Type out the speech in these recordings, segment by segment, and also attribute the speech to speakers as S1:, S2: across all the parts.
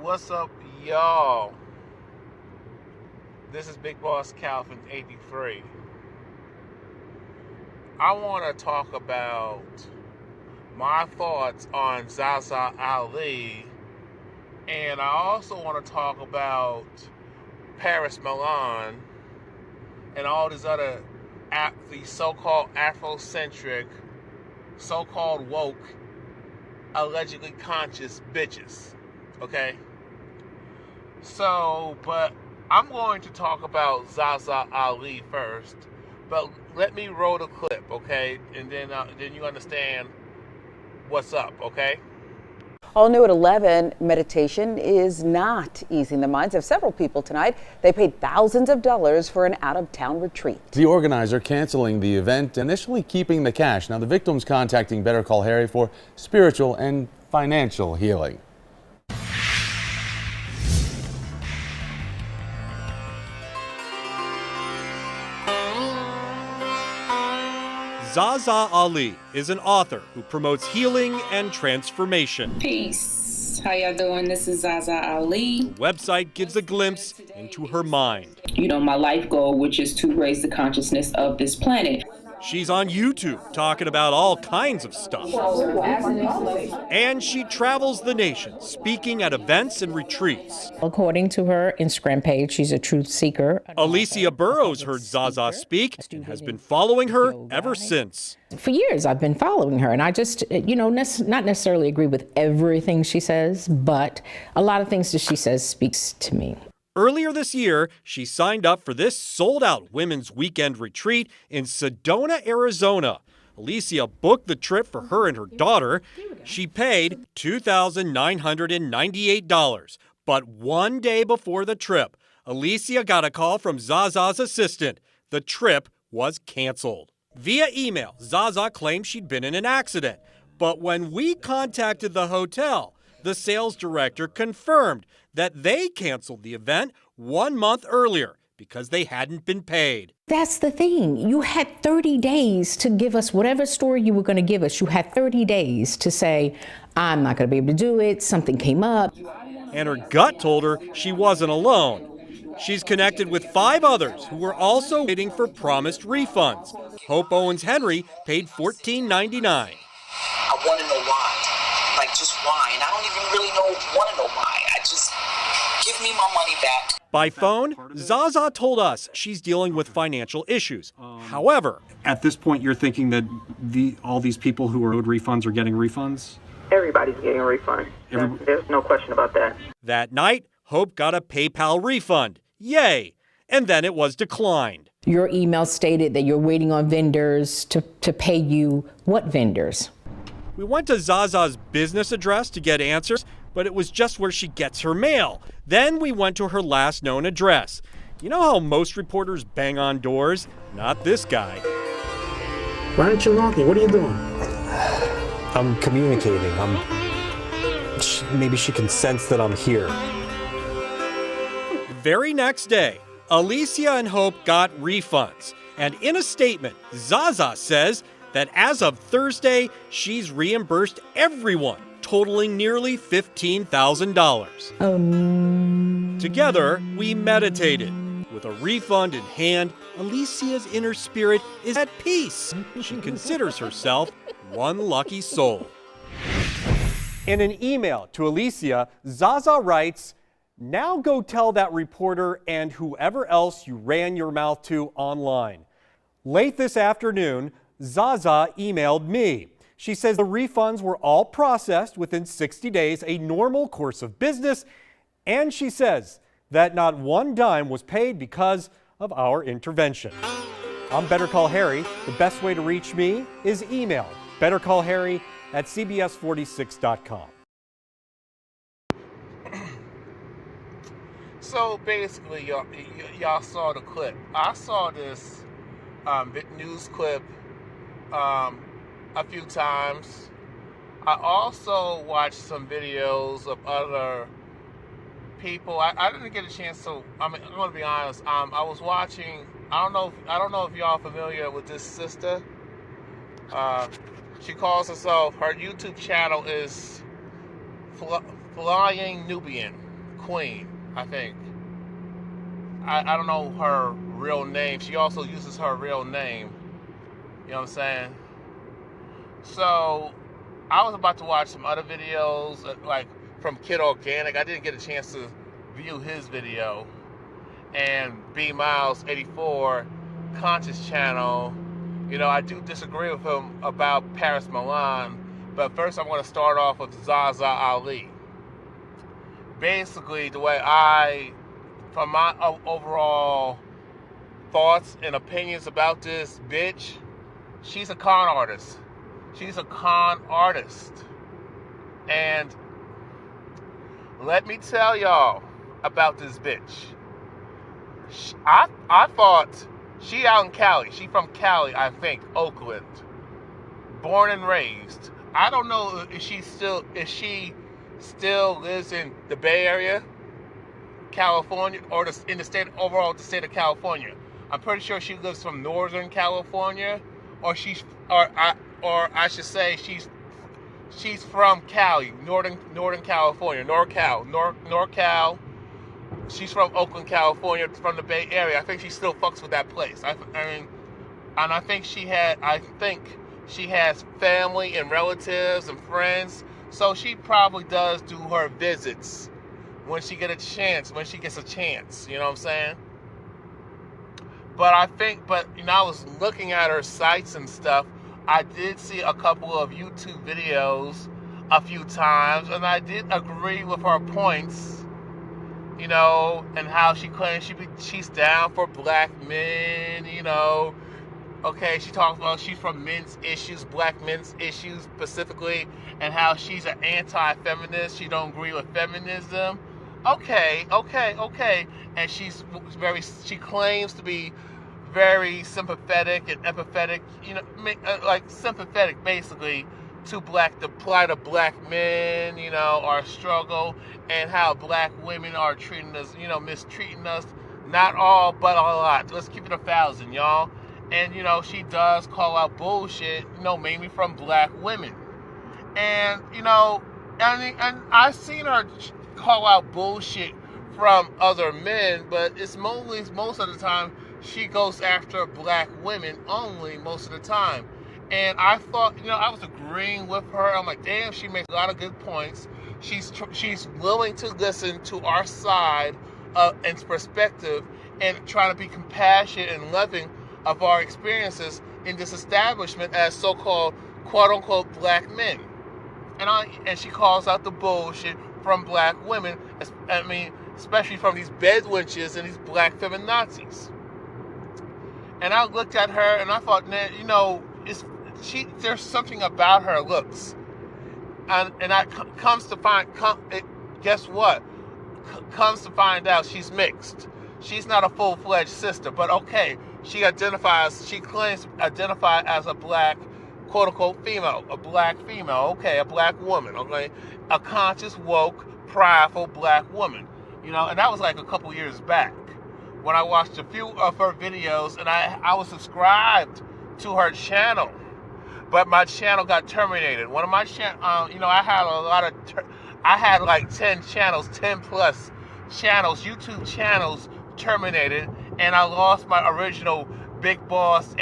S1: What's up, y'all? This is Big Boss Calvin 83. I want to talk about my thoughts on ZaZa Ali, and I also want to talk about Paris Milan and all these other these so-called Afrocentric, so-called woke, allegedly conscious bitches. Okay? So, but I'm going to talk about ZaZa Ali first, but let me roll the clip, okay? And then you understand what's up, okay?
S2: All new at 11, meditation is not easing the minds of several people tonight. They paid thousands of dollars for an out-of-town retreat.
S3: The organizer canceling the event, initially keeping the cash. Now the victims contacting Better Call Harry for spiritual and financial healing.
S4: ZaZa Ali is an author who promotes healing and transformation.
S5: Peace. How y'all doing? This is ZaZa Ali.
S4: The website gives a glimpse into her mind.
S5: You know, my life goal, which is to raise the consciousness of this planet.
S4: She's on YouTube talking about all kinds of stuff. And she travels the nation speaking at events and retreats.
S6: According to her Instagram page, she's a truth seeker.
S4: Alicia Burrows heard ZaZa speak and has been following her ever since.
S6: For years, I've been following her, and I just, not necessarily agree with everything she says, but a lot of things that she says speaks to me.
S4: Earlier this year, she signed up for this sold-out women's weekend retreat in Sedona, Arizona. Alicia booked the trip for her and her daughter. She paid $2,998. But one day before the trip, Alicia got a call from ZaZa's assistant. The trip was canceled. Via email, ZaZa claimed she'd been in an accident. But when we contacted the hotel, the sales director confirmed that they canceled the event 1 month earlier because they hadn't been paid.
S6: That's the thing. You had 30 days to give us whatever story you were going to give us. You had 30 days to say, I'm not going to be able to do it. Something came up.
S4: And her gut told her she wasn't alone. She's connected with 5 others who were also waiting for promised refunds. Hope Owens-Henry paid $14.99.
S7: I want to know why. Like, just why? And I don't even really want to know why. Give me my money back.
S4: By phone, ZaZa told us she's dealing with financial issues. However,
S8: at this point, you're thinking that all these people who are owed refunds are getting refunds?
S9: Everybody's getting a refund. There's no question about that.
S4: That night, Hope got a PayPal refund. Yay! And then it was declined.
S6: Your email stated that you're waiting on vendors to pay you. What vendors?
S4: We went to ZaZa's business address to get answers, but it was just where she gets her mail. Then we went to her last known address. You know how most reporters bang on doors? Not this guy.
S10: Why aren't you knocking? What are you doing?
S11: I'm communicating. Maybe she can sense that I'm here.
S4: The very next day, Alicia and Hope got refunds. And in a statement, ZaZa says that as of Thursday, she's reimbursed everyone, totaling nearly $15,000. Together, we meditated. With a refund in hand, Alicia's inner spirit is at peace. She considers herself one lucky soul. In an email to Alicia, ZaZa writes, "Now go tell that reporter and whoever else you ran your mouth to online." Late this afternoon, ZaZa emailed me. She says the refunds were all processed within 60 days, a normal course of business, and she says that not one dime was paid because of our intervention. I'm Better Call Harry. The best way to reach me is email bettercallharry@cbs46.com.
S1: So basically, y'all saw the clip. I saw this news clip a few times. I also watched some videos of other people. I didn't get a chance to. I'm going to be honest. I was watching. I don't know if y'all familiar with this sister. She calls herself. Her YouTube channel is Flying Nubian. Queen, I think. I don't know her real name. She also uses her real name. You know what I'm saying? So I was about to watch some other videos, like from Kid Organic. I didn't get a chance to view his video. And B Miles 84 Conscious Channel. You know, I do disagree with him about Paris Milan. But first I'm going to start off with ZaZa Ali. Basically, the way from my overall thoughts and opinions about this bitch, she's a con artist. She's a con artist. And let me tell y'all about this bitch. I thought she out in Cali. She from Cali, I think, Oakland. Born and raised. I don't know if she still lives in the Bay Area, California, or in the state of California. I'm pretty sure she lives from Northern California, or I should say she's from Cali, Northern California, NorCal. She's from Oakland, California, from the Bay Area. I think she still fucks with that place. I think she has family and relatives and friends, so she probably does do her visits when she gets a chance. You know what I'm saying? But I was looking at her sites and stuff. I did see a couple of YouTube videos a few times, and I did agree with her points. You know, and how she claims she's down for black men, you know. Okay, she talks about she's from men's issues, black men's issues specifically, and how she's an anti-feminist. She don't agree with feminism. Okay. And she claims to be very sympathetic and empathetic, you know, like sympathetic basically to the plight of black men, you know, our struggle, and how black women are treating us, you know, mistreating us. Not all, but a lot. Let's keep it 1,000, y'all. And, you know, she does call out bullshit, you know, mainly from black women. And, you know, and I've seen her call out bullshit from other men, but it's most of the time she goes after black women only most of the time. And I thought, you know, I was agreeing with her. I'm like, damn, she makes a lot of good points. She's willing to listen to our side and perspective, and trying to be compassionate and loving of our experiences in this establishment as so-called quote-unquote black men. And she calls out the bullshit from black women, especially from these bedwenches and these black feminazis. And I looked at her and I thought, man, you know, there's something about her looks. Guess what? Comes to find out she's mixed. She's not a full-fledged sister, but okay, she claims to identify as a black, quote-unquote, female, a black female, okay, a black woman, okay, a conscious, woke, prideful black woman, you know, and that was like a couple years back when I watched a few of her videos, and I was subscribed to her channel, but my channel got terminated. One of my you know, I had like 10 plus channels, YouTube channels terminated, and I lost my original Big Boss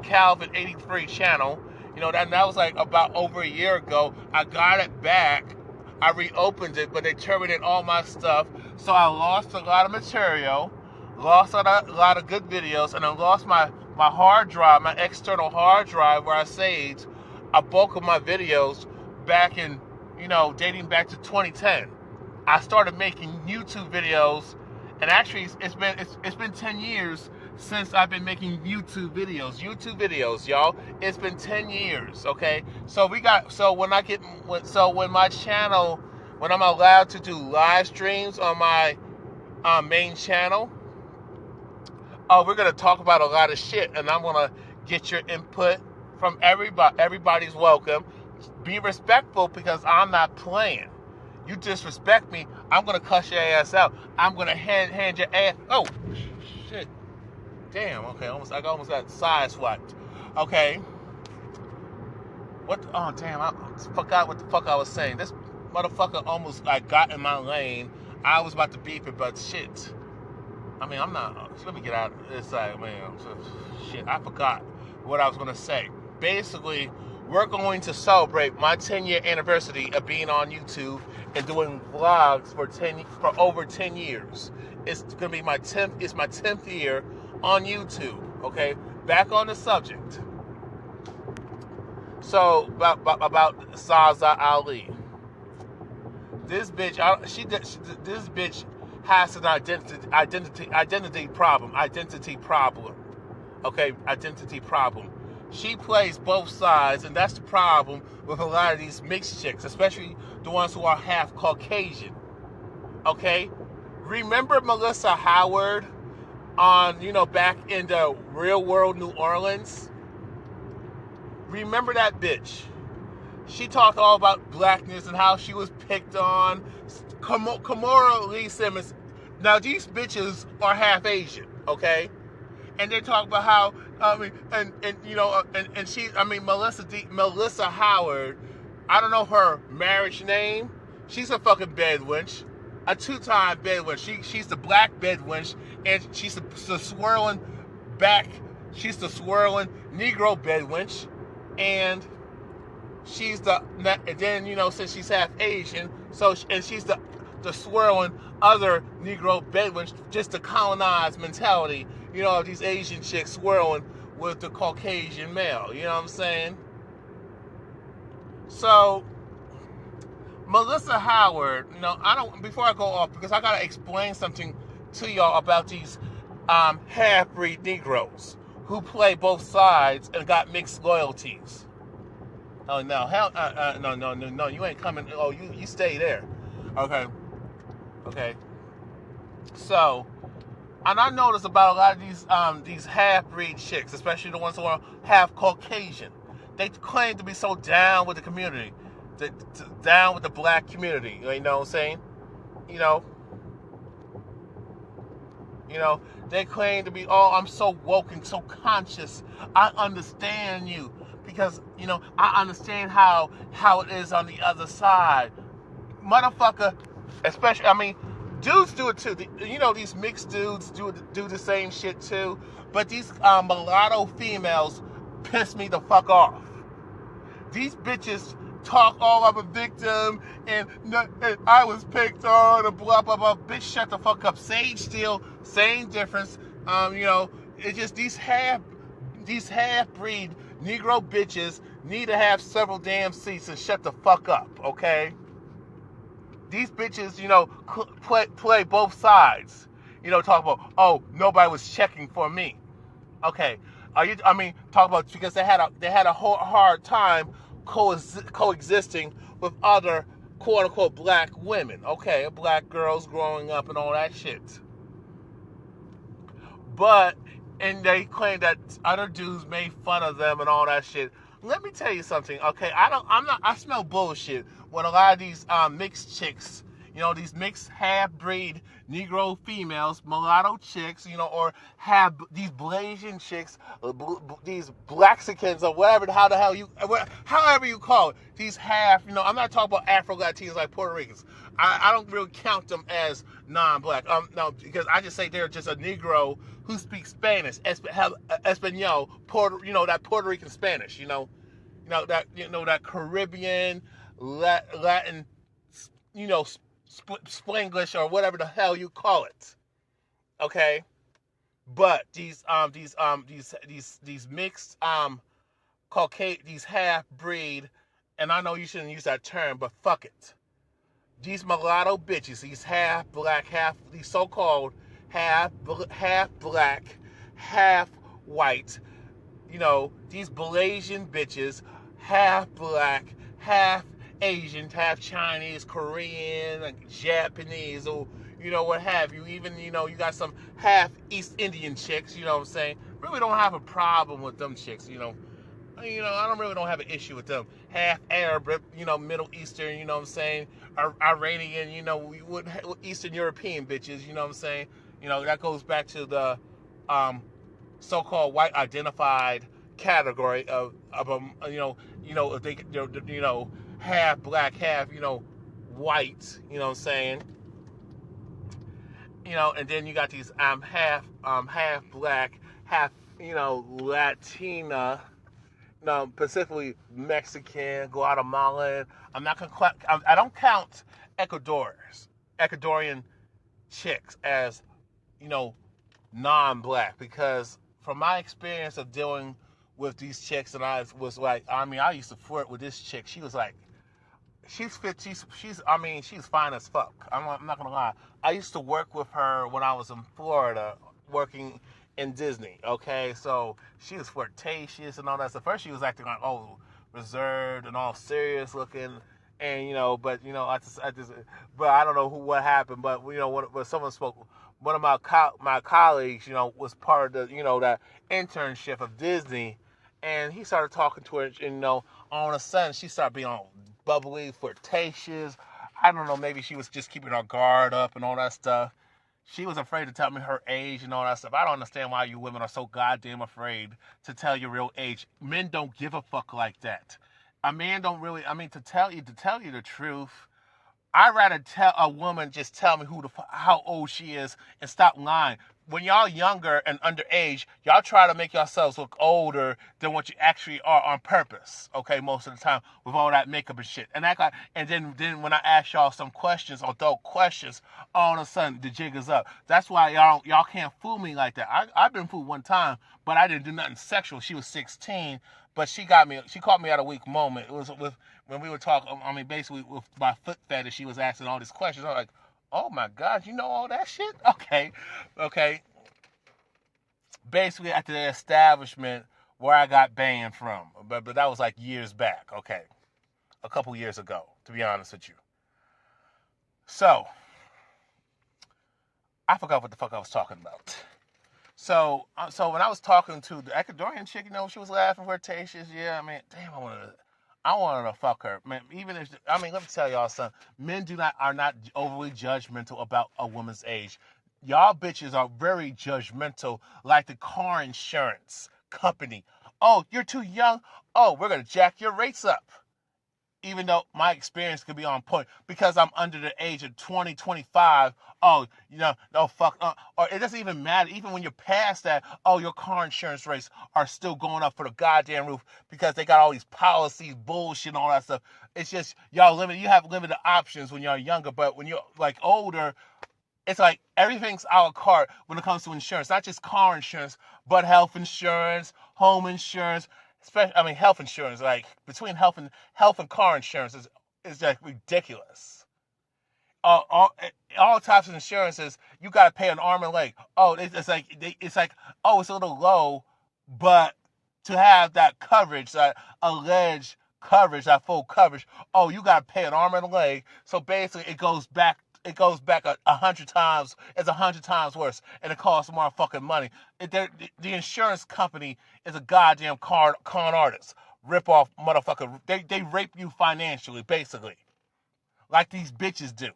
S1: Calvin 83 channel. You know, that was like about over a year ago. I got it back. I reopened it, but they terminated all my stuff. So I lost a lot of material, lost a lot of good videos, and I lost my hard drive, my external hard drive where I saved a bulk of my videos back in, you know, dating back to 2010. I started making YouTube videos, and actually it's been 10 years since I've been making YouTube videos, y'all. It's been 10 years, okay? when I'm allowed to do live streams on my main channel, we're gonna talk about a lot of shit, and I'm gonna get your input from everybody. Everybody's welcome. Be respectful, because I'm not playing. You disrespect me, I'm gonna cuss your ass out. I'm gonna hand your ass. Oh shit! Damn. Okay, I almost got sideswiped. Okay. What? Oh damn! I forgot what the fuck I was saying. motherfucker almost like got in my lane. I was about to beep it, but shit. I mean, I'm not. Let me get out. It's like, man, shit. I forgot what I was gonna say. Basically, we're going to celebrate my 10-year anniversary of being on YouTube and doing vlogs for over 10 years. It's gonna be my 10th. It's my 10th year on YouTube. Okay, back on the subject. So about ZaZa Ali. This bitch, this bitch has an identity problem. Okay, identity problem. She plays both sides, and that's the problem with a lot of these mixed chicks, especially the ones who are half Caucasian. Okay, remember Melissa Howard on, back in the Real World New Orleans? Remember that bitch? She talked all about blackness and how she was picked on. Kimora Lee Simmons. Now these bitches are half Asian, okay? And they talk about how Melissa Howard. I don't know her marriage name. She's a fucking bedwench, a 2-time bedwench. She's the black bedwench, and she's the swirling back. She's the swirling Negro bedwench, and she's since she's half Asian, and she's the swirling other Negro bedwench, just the colonized mentality, of these Asian chicks swirling with the Caucasian male, you know what I'm saying? So, Melissa Howard, before I go off, because I gotta explain something to y'all about these half-breed Negroes who play both sides and got mixed loyalties. Oh no, hell, no, you ain't coming. Oh, you stay there. Okay. So, and I noticed about a lot of these half-breed chicks, especially the ones who are half Caucasian. They claim to be so down with the community, down with the black community. You know what I'm saying? They claim to be, I'm so woke and so conscious. I understand you. Because, I understand how it is on the other side. Motherfucker, especially, dudes do it too. These mixed dudes do the same shit too. But these mulatto females piss me the fuck off. These bitches talk all of a victim and I was picked on and blah, blah, blah. Bitch, shut the fuck up. Sage Steele, same difference. It's just these half-breed Negro bitches need to have several damn seats and shut the fuck up, okay? These bitches, play both sides. Talk about, nobody was checking for me. Okay, talk about, because they had a hard time coexisting with other quote unquote black women. Okay, black girls growing up and all that shit. And they claim that other dudes made fun of them and all that shit. Let me tell you something, okay? I smell bullshit when a lot of these mixed chicks, these mixed half-breed Negro females, mulatto chicks, or have these Blasian chicks, these Blaxicans or however you call it, these half, I'm not talking about Afro-Latinos like Puerto Ricans. I don't really count them as non-black. No, because I just say they're just a Negro who speaks Spanish, Espanol, that Puerto Rican Spanish, that Caribbean, Latin, Spanglish or whatever the hell you call it. Okay, but these mixed Caucasian, these half-breed, and I know you shouldn't use that term, but fuck it. These mulatto bitches, these half black, these so-called half black, half white, these Blasian bitches, half black, half Asian, half Chinese, Korean, Japanese, or what have you. Even you got some half East Indian chicks. You know what I'm saying? Really don't have a problem with them chicks. I don't have an issue with them. Half Arab, Middle Eastern, what I'm saying? Iranian, Eastern European bitches, what I'm saying? That goes back to the so-called white identified category of if they, half black, half, white, you know what I'm saying? You know, and then you got these half black, half, you know, Latina, no, specifically Mexican, Guatemalan. I'm not gonna. I don't count Ecuadorian chicks as, you know, non-black, because from my experience of dealing with these chicks, and I was like, I mean, I used to flirt with this chick. She was like, she's fit. She's fine as fuck. I'm not gonna lie. I used to work with her when I was in Florida, working in Disney. Okay, so she was flirtatious and all that stuff. First, she was acting like, oh, reserved and all serious looking, and you know, but you know, but I don't know what happened. But you know, when someone spoke, one of my colleagues, you know, was part of the, you know, that internship of Disney, and he started talking to her, and you know, all of a sudden she started being all bubbly, flirtatious. I don't know, maybe she was just keeping her guard up and all that stuff. She was afraid to tell me her age and all that stuff. I don't understand why you women are so goddamn afraid to tell your real age. Men don't give a fuck like that. A man don't really, I mean, to tell you the truth, I'd rather tell a woman just tell me how old she is and stop lying. When y'all younger and underage, y'all try to make yourselves look older than what you actually are on purpose. Okay, most of the time with all that makeup and shit. And act like, and then when I ask y'all some questions, adult questions, all of a sudden the jig is up. That's why y'all can't fool me like that. I've been fooled one time, but I didn't do nothing sexual. She was 16. But she caught me at a weak moment. It was when we were talking, I mean, basically with my foot fetish, she was asking all these questions. I was like, oh my God, you know all that shit? Okay. Basically at the establishment where I got banned from. But that was like years back, okay. A couple years ago, to be honest with you. So, I forgot what the fuck I was talking about. So when I was talking to the Ecuadorian chick, you know, she was laughing, flirtatious. Yeah, I mean, damn, I wanted to fuck her, man. Even if, I mean, let me tell y'all something. Men are not overly judgmental about a woman's age. Y'all bitches are very judgmental, like the car insurance company. Oh, you're too young. Oh, we're gonna jack your rates up. Even though my experience could be on point, because I'm under the age of 20, 25, oh, you know, no, fuck, or it doesn't even matter. Even when you're past that, oh, your car insurance rates are still going up for the goddamn roof because they got all these policies, bullshit, and all that stuff. It's just, you have limited options when you're younger, but when you're, like, older, it's like everything's a la carte when it comes to insurance. Not just car insurance, but health insurance, home insurance, health insurance, like between health and car insurance is like ridiculous. All types of insurances, you gotta pay an arm and leg. Oh, it's like oh, it's a little low, but to have that coverage, that alleged coverage, that full coverage, oh, you gotta pay an arm and a leg. So basically, it goes back 100 times. It's 100 times worse, and it costs more fucking money. The insurance company is a goddamn con artist, rip off motherfucker. They rape you financially, basically, like these bitches do.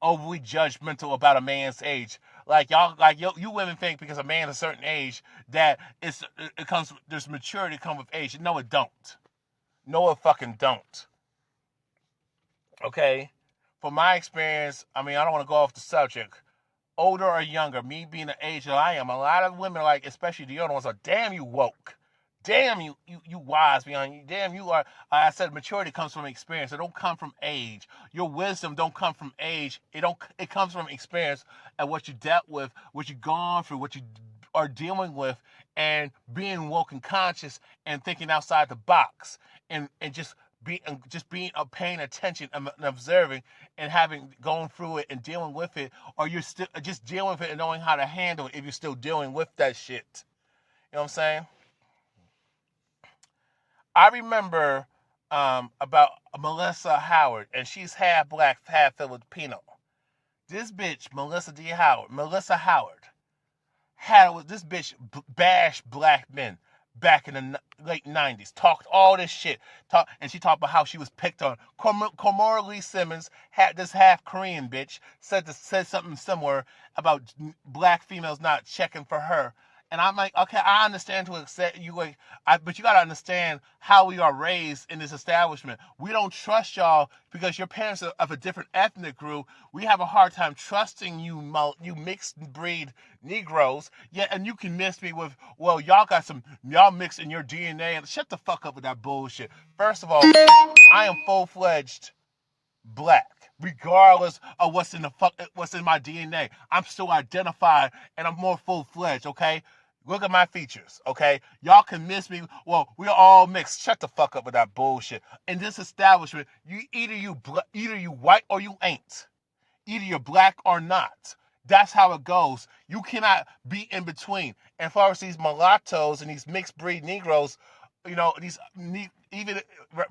S1: Overly judgmental about a man's age, you women think because a man's a certain age that there's maturity come with age. No, it don't. No, it fucking don't. Okay, from my experience, I mean, I don't want to go off the subject. Older or younger, me being the age that I am, a lot of women, like especially the older ones, are damn you woke, damn you wise beyond you, damn you are. I said maturity comes from experience. It don't come from age. Your wisdom don't come from age. It comes from experience and what you dealt with, what you've gone through, what you are dealing with, and being woke and conscious and thinking outside the box and just paying attention and observing and going through it and dealing with it, or you're still just dealing with it and knowing how to handle it if you're still dealing with that shit. You know what I'm saying? I remember about Melissa Howard, and she's half black, half Filipino. This bitch, Melissa Howard, this bitch bashed black men back in the late 90s, talked all this shit, and she talked about how she was picked on. Komora Lee Simmons, this half Korean bitch, said something similar about black females not checking for her, And I'm like, okay, I understand to accept you, but you got to understand how we are raised in this establishment. We don't trust y'all because your parents are of a different ethnic group. We have a hard time trusting you, you mixed breed Negroes. Yeah, and you can miss me with, well, y'all mix in your DNA. And shut the fuck up with that bullshit. First of all, I am full-fledged black, regardless of what's in my DNA. I'm still identified, and I'm more full-fledged. Okay, look at my features. Okay, y'all can miss me. Well, we're all mixed. Shut the fuck up with that bullshit. In this establishment, either you white or you ain't. Either you're black or not. That's how it goes. You cannot be in between. And as far as these mulattoes and these mixed breed Negroes, even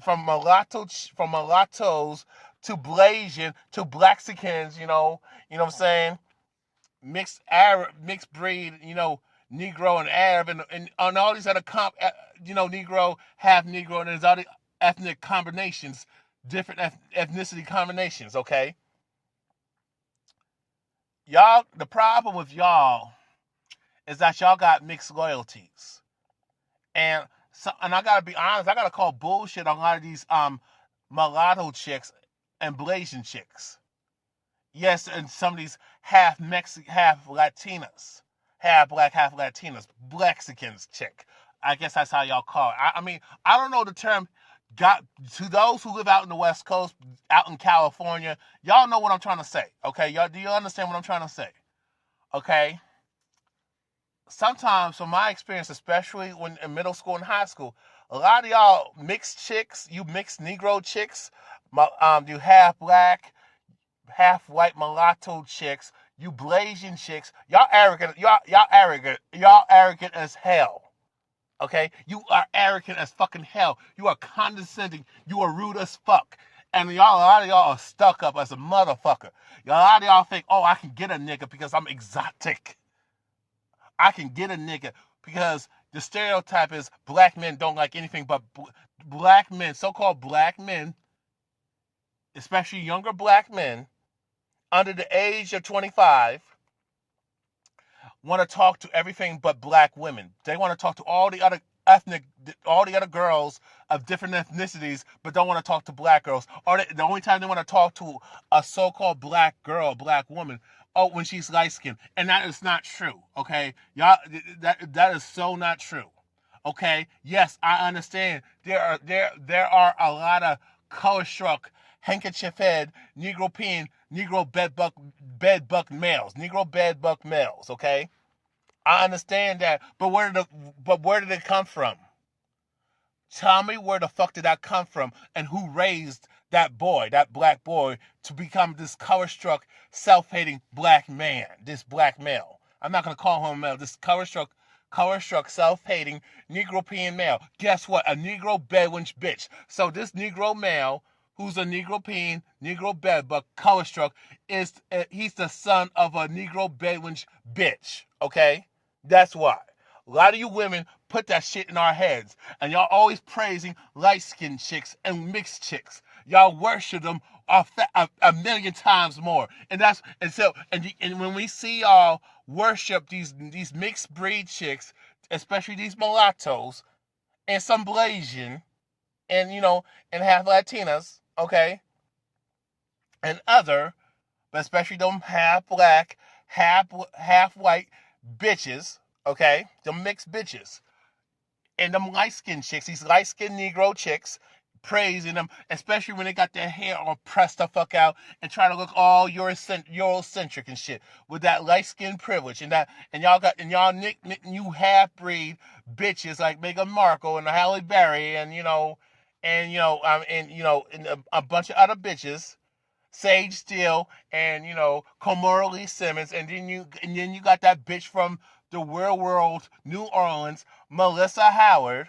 S1: from mulattoes to Blasian to Blaxicans, you know what I'm saying? Mixed breed, Negro and Arab, and all these other Negro, half Negro, and there's other ethnic combinations, different ethnicity combinations. Okay, y'all. The problem with y'all is that y'all got mixed loyalties, and I gotta be honest. I gotta call bullshit on a lot of these mulatto chicks and Blasian chicks. Yes, and some of these half Mexican, half Latinas, half black, half Latinas, Blexicans chick. I guess that's how y'all call it. I mean, I don't know the term. Got to those who live out in the West Coast, out in California, y'all know what I'm trying to say. Okay, y'all, do you understand what I'm trying to say? Okay. Sometimes, from my experience, especially when in middle school and high school, a lot of y'all mixed chicks, you mixed Negro chicks, you half black, half white mulatto chicks, you Blasian chicks, y'all arrogant as hell. Okay? You are arrogant as fucking hell. You are condescending. You are rude as fuck. And a lot of y'all are stuck up as a motherfucker. A lot of y'all think, oh, I can get a nigga because I'm exotic. I can get a nigga because the stereotype is black men don't like anything but black men, so-called black men, especially younger black men, under the age of 25, want to talk to everything but black women. They want to talk to all the other girls of different ethnicities, but don't want to talk to black girls. Or the only time they want to talk to a so-called black girl, black woman, when she's light-skinned. And that is not true, okay? Y'all, that is so not true. Okay? Yes, I understand. There are a lot of color-struck, handkerchief-head, Negro bedbug males, okay? I understand that, but where did it come from? Tell me, where the fuck did that come from, and who raised that black boy, to become this color-struck, self-hating black man, this black male? I'm not gonna call him a male. This color-struck, self-hating Negro-pean male. Guess what? A Negro bedwench bitch. So this Negro male, who's a Negro-pean, Negro bedbug, color-struck, he's the son of a Negro bedwench bitch. Okay, that's why. A lot of you women put that shit in our heads, and y'all always praising light-skinned chicks and mixed chicks. Y'all worship them a million times more, and when we see y'all worship these mixed breed chicks, especially these mulattoes and some Blasian, and and half Latinas, okay, and other, but especially them half black, half white bitches, okay, them mixed bitches, and them light-skinned chicks, these light-skinned Negro chicks, praising them, especially when they got their hair all pressed the fuck out and try to look all Eurocentric and shit with that light-skinned privilege, and y'all you half-breed bitches like Meghan Markle and Halle Berry and a bunch of other bitches, Sage Steele and Komora Lee Simmons, and then you got that bitch from the Real World, New Orleans, Melissa Howard.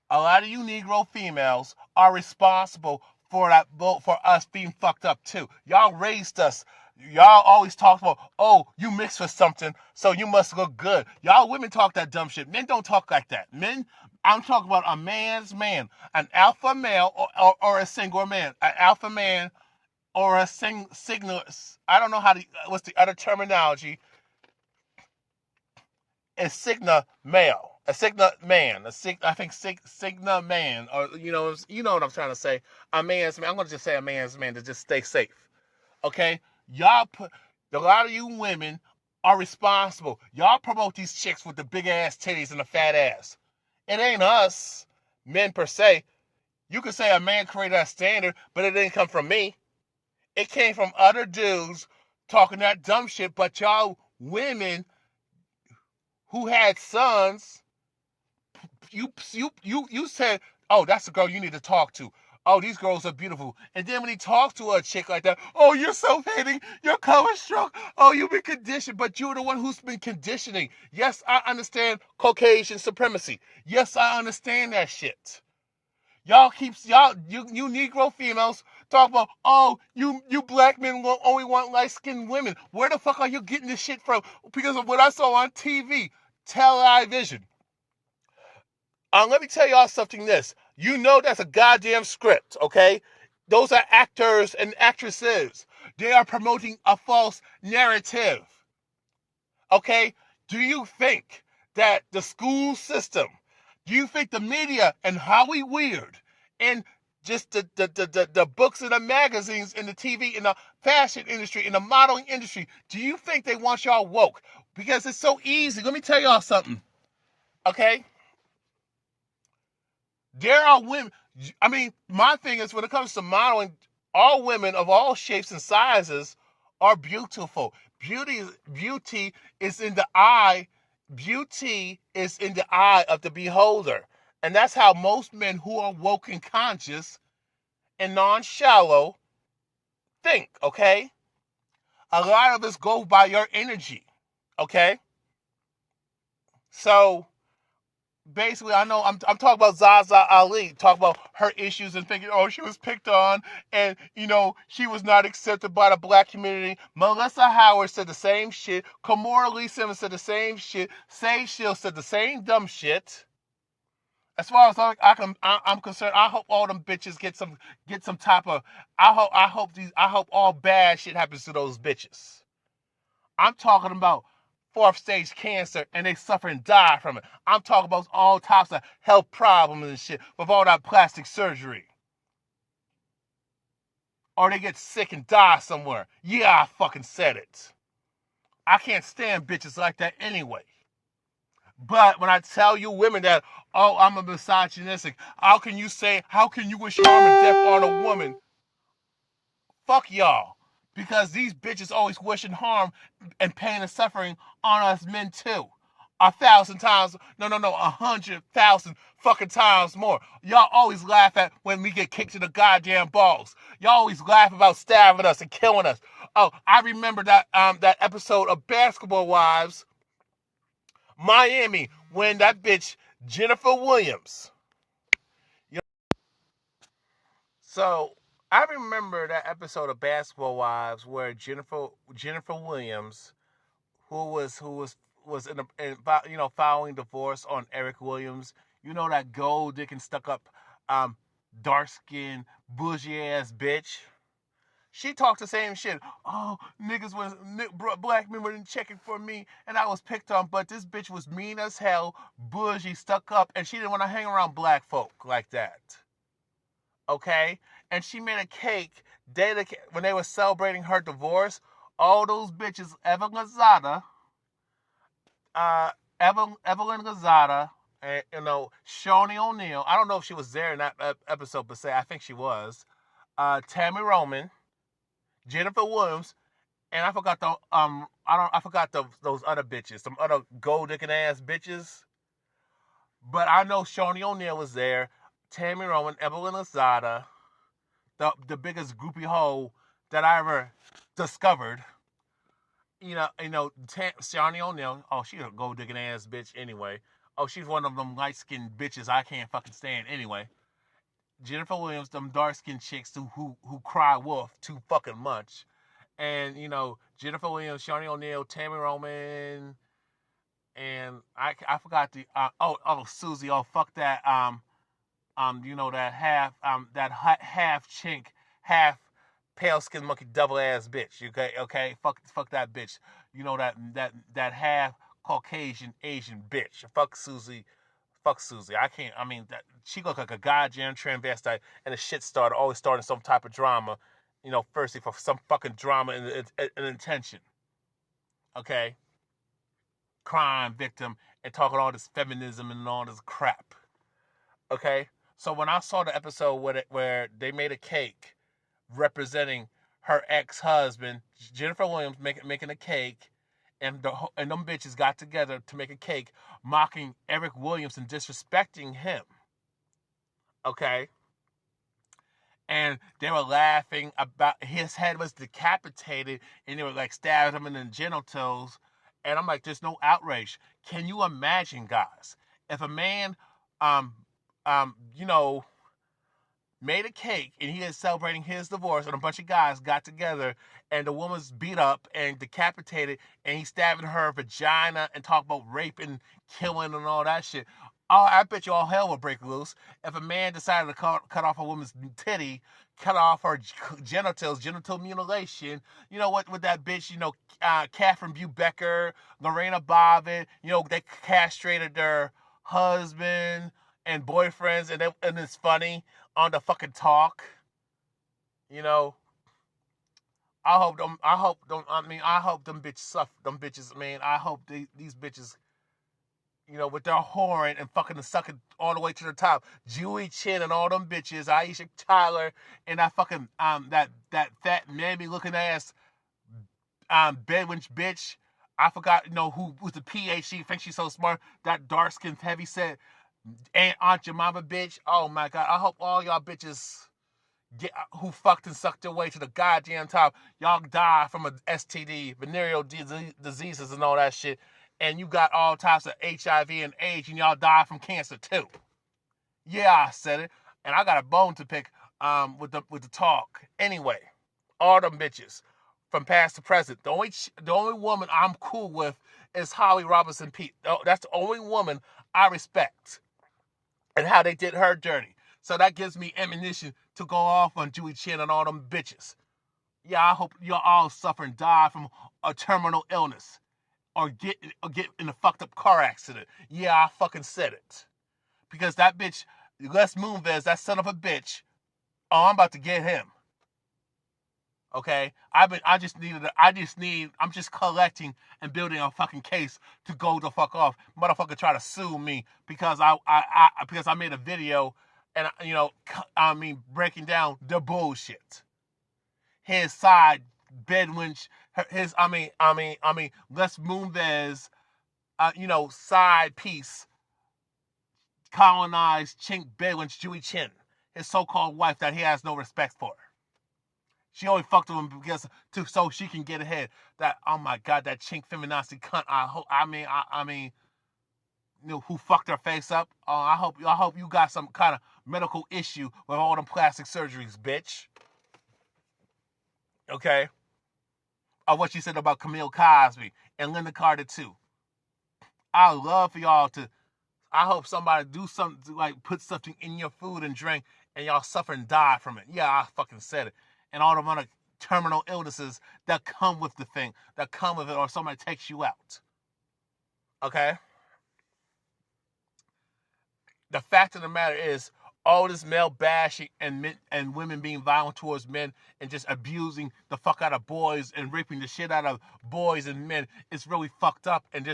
S1: A lot of you Negro females are responsible for us being fucked up too. Y'all raised us. Y'all always talk about, oh, you mixed with something, so you must look good. Y'all women talk that dumb shit. Men don't talk like that. Men, I'm talking about a man's man, an alpha male or a single man, an alpha man or a signal. I don't know what's the other terminology. is Sigma male, a Sigma man, Sigma man, or you know what I'm trying to say. A man's man. I'm gonna just say a man's man to just stay safe. Okay, y'all put a lot of you women are responsible. Y'all promote these chicks with the big ass titties and the fat ass. It ain't us, men per se. You could say a man created that standard, but it didn't come from me. It came from other dudes talking that dumb shit. But y'all women who had sons, you said, oh, that's the girl you need to talk to. Oh, these girls are beautiful. And then when he talks to a chick like that, oh, you're self-hating, you're color struck, oh, you've been conditioned, but you're the one who's been conditioning. Yes, I understand Caucasian supremacy. Yes, I understand that shit. You Negro females talk about, oh, you black men only want light-skinned women. Where the fuck are you getting this shit from? Because of what I saw on TV, television. Let me tell y'all something this. You know that's a goddamn script, okay? Those are actors and actresses. They are promoting a false narrative, okay? Do you think that the school system, do you think the media and Hollywood and just the books and the magazines and the TV and the fashion industry and the modeling industry, do you think they want y'all woke? Because it's so easy. Let me tell y'all something, okay? There are women, I mean, my thing is when it comes to modeling, all women of all shapes and sizes are beautiful. Beauty is in the eye. Beauty is in the eye of the beholder. And that's how most men who are woke and conscious and non-shallow think, okay? A lot of us go by your energy, okay? So basically, I know I'm talking about ZaZa Ali, talking about her issues and thinking, oh, she was picked on and, she was not accepted by the black community. Melissa Howard said the same shit. Kamora Lee Simmons said the same shit. Sage Shields said the same dumb shit. As far as I'm concerned, I hope all them bitches get some type of. I hope all bad shit happens to those bitches. I'm talking about fourth stage cancer and they suffer and die from it. I'm talking about all types of health problems and shit with all that plastic surgery. Or they get sick and die somewhere. Yeah, I fucking said it. I can't stand bitches like that anyway. But when I tell you women that, oh, I'm a misogynistic, how can you wish harm and death on a woman? Fuck y'all. Because these bitches always wishing harm and pain and suffering on us men too. 1,000 times, no, 100,000 fucking times more. Y'all always laugh at when we get kicked in the goddamn balls. Y'all always laugh about stabbing us and killing us. Oh, I remember that episode of Basketball Wives, Miami, when that bitch Jennifer Williams. So I remember that episode of Basketball Wives where Jennifer Williams, who was following divorce on Eric Williams, that gold dick and stuck up, dark skinned bougie ass bitch. She talked the same shit. Oh, black men weren't checking for me, and I was picked on. But this bitch was mean as hell, bougie, stuck up, and she didn't want to hang around black folk like that. Okay, and she made a cake. When they were celebrating her divorce, all those bitches, Evelyn Lozada, and Shawnee O'Neal. I don't know if she was there in that episode, but I think she was. Tammy Roman, Jennifer Williams, and I forgot those other bitches, some other gold dicking ass bitches. But I know Shawnee O'Neal was there, Tammy Roman, Evelyn Lozada, the biggest groupie hoe that I ever discovered. Shawnee O'Neal. Oh, she's a gold digging ass bitch anyway. Oh, she's one of them light skinned bitches I can't fucking stand anyway. Jennifer Williams, them dark skinned chicks who cry wolf too fucking much. And, Jennifer Williams, Shawnee O'Neal, Tammy Roman, and I forgot Susie. Oh, fuck that. That half chink, half pale skinned monkey double ass bitch. Okay. Fuck that bitch. That half Caucasian Asian bitch. Fuck Susie. Fuck Susie. I can't. I mean, she looked like a goddamn transvestite, and the shit always starting some type of drama. Firstly for some fucking drama and intention. Okay, crime victim and talking all this feminism and all this crap. Okay, so when I saw the episode where they made a cake representing her ex-husband, Jennifer Williams, making a cake, and them bitches got together to make a cake mocking Eric Williams and disrespecting him. Okay, and they were laughing about his head was decapitated, and they were like stabbing him in the genitals. And I'm like, there's no outrage. Can you imagine, guys, if a man, made a cake and he is celebrating his divorce, and a bunch of guys got together, and the woman's beat up and decapitated, and he's stabbing her vagina and talk about rape and killing and all that shit. Oh, I bet you all hell will break loose if a man decided to cut off a woman's titty, cut off her genitals, genital mutilation. You know what? With that bitch, Catherine Becker, Lorena Bobbitt, they castrated their husband and boyfriends, and it's funny on the fucking talk. I hope them bitches suffer. Them bitches, man. I hope these bitches, with their whoring and fucking sucking all the way to the top. Julie Chen and all them bitches, Aisha Tyler, and that fucking that fat mammy looking ass bedwench bitch. I forgot, who was the PhD. Thinks she's so smart. That dark skinned heavy set Aunt Jemima bitch. Oh my god. I hope all y'all bitches who fucked and sucked their way to the goddamn top, y'all die from a STD, venereal diseases and all that shit. And you got all types of HIV and AIDS, and y'all die from cancer too. Yeah, I said it. And I got a bone to pick with the talk. Anyway, all them bitches from past to present. The only woman I'm cool with is Holly Robinson Pete. That's the only woman I respect. And how they did her dirty. So that gives me ammunition to go off on Julie Chen and all them bitches. Yeah, I hope y'all all suffer and die from a terminal illness. Or get in a fucked up car accident. Yeah, I fucking said it. Because that bitch, Les Moonves, that son of a bitch, I'm about to get him. Okay? I'm just collecting and building a fucking case to go the fuck off. Motherfucker try to sue me because I made a video and breaking down the bullshit. His side bedwench, Les Moonves, side piece, colonized chink bedwench Julie Chen, his so-called wife that he has no respect for. She only fucked with him so she can get ahead. That, oh my god, that chink feminazi cunt. Who fucked her face up. I hope you got some kind of medical issue with all them plastic surgeries, bitch. Okay? Or what she said about Camille Cosby and Linda Carter too. I love for y'all to. I hope somebody do something like put something in your food and drink, and y'all suffer and die from it. Yeah, I fucking said it. And all the other terminal illnesses that come with the thing, that come with it, or somebody takes you out. Okay? The fact of the matter is, all this male bashing and women being violent towards men and just abusing the fuck out of boys and raping the shit out of boys and men is really fucked up. And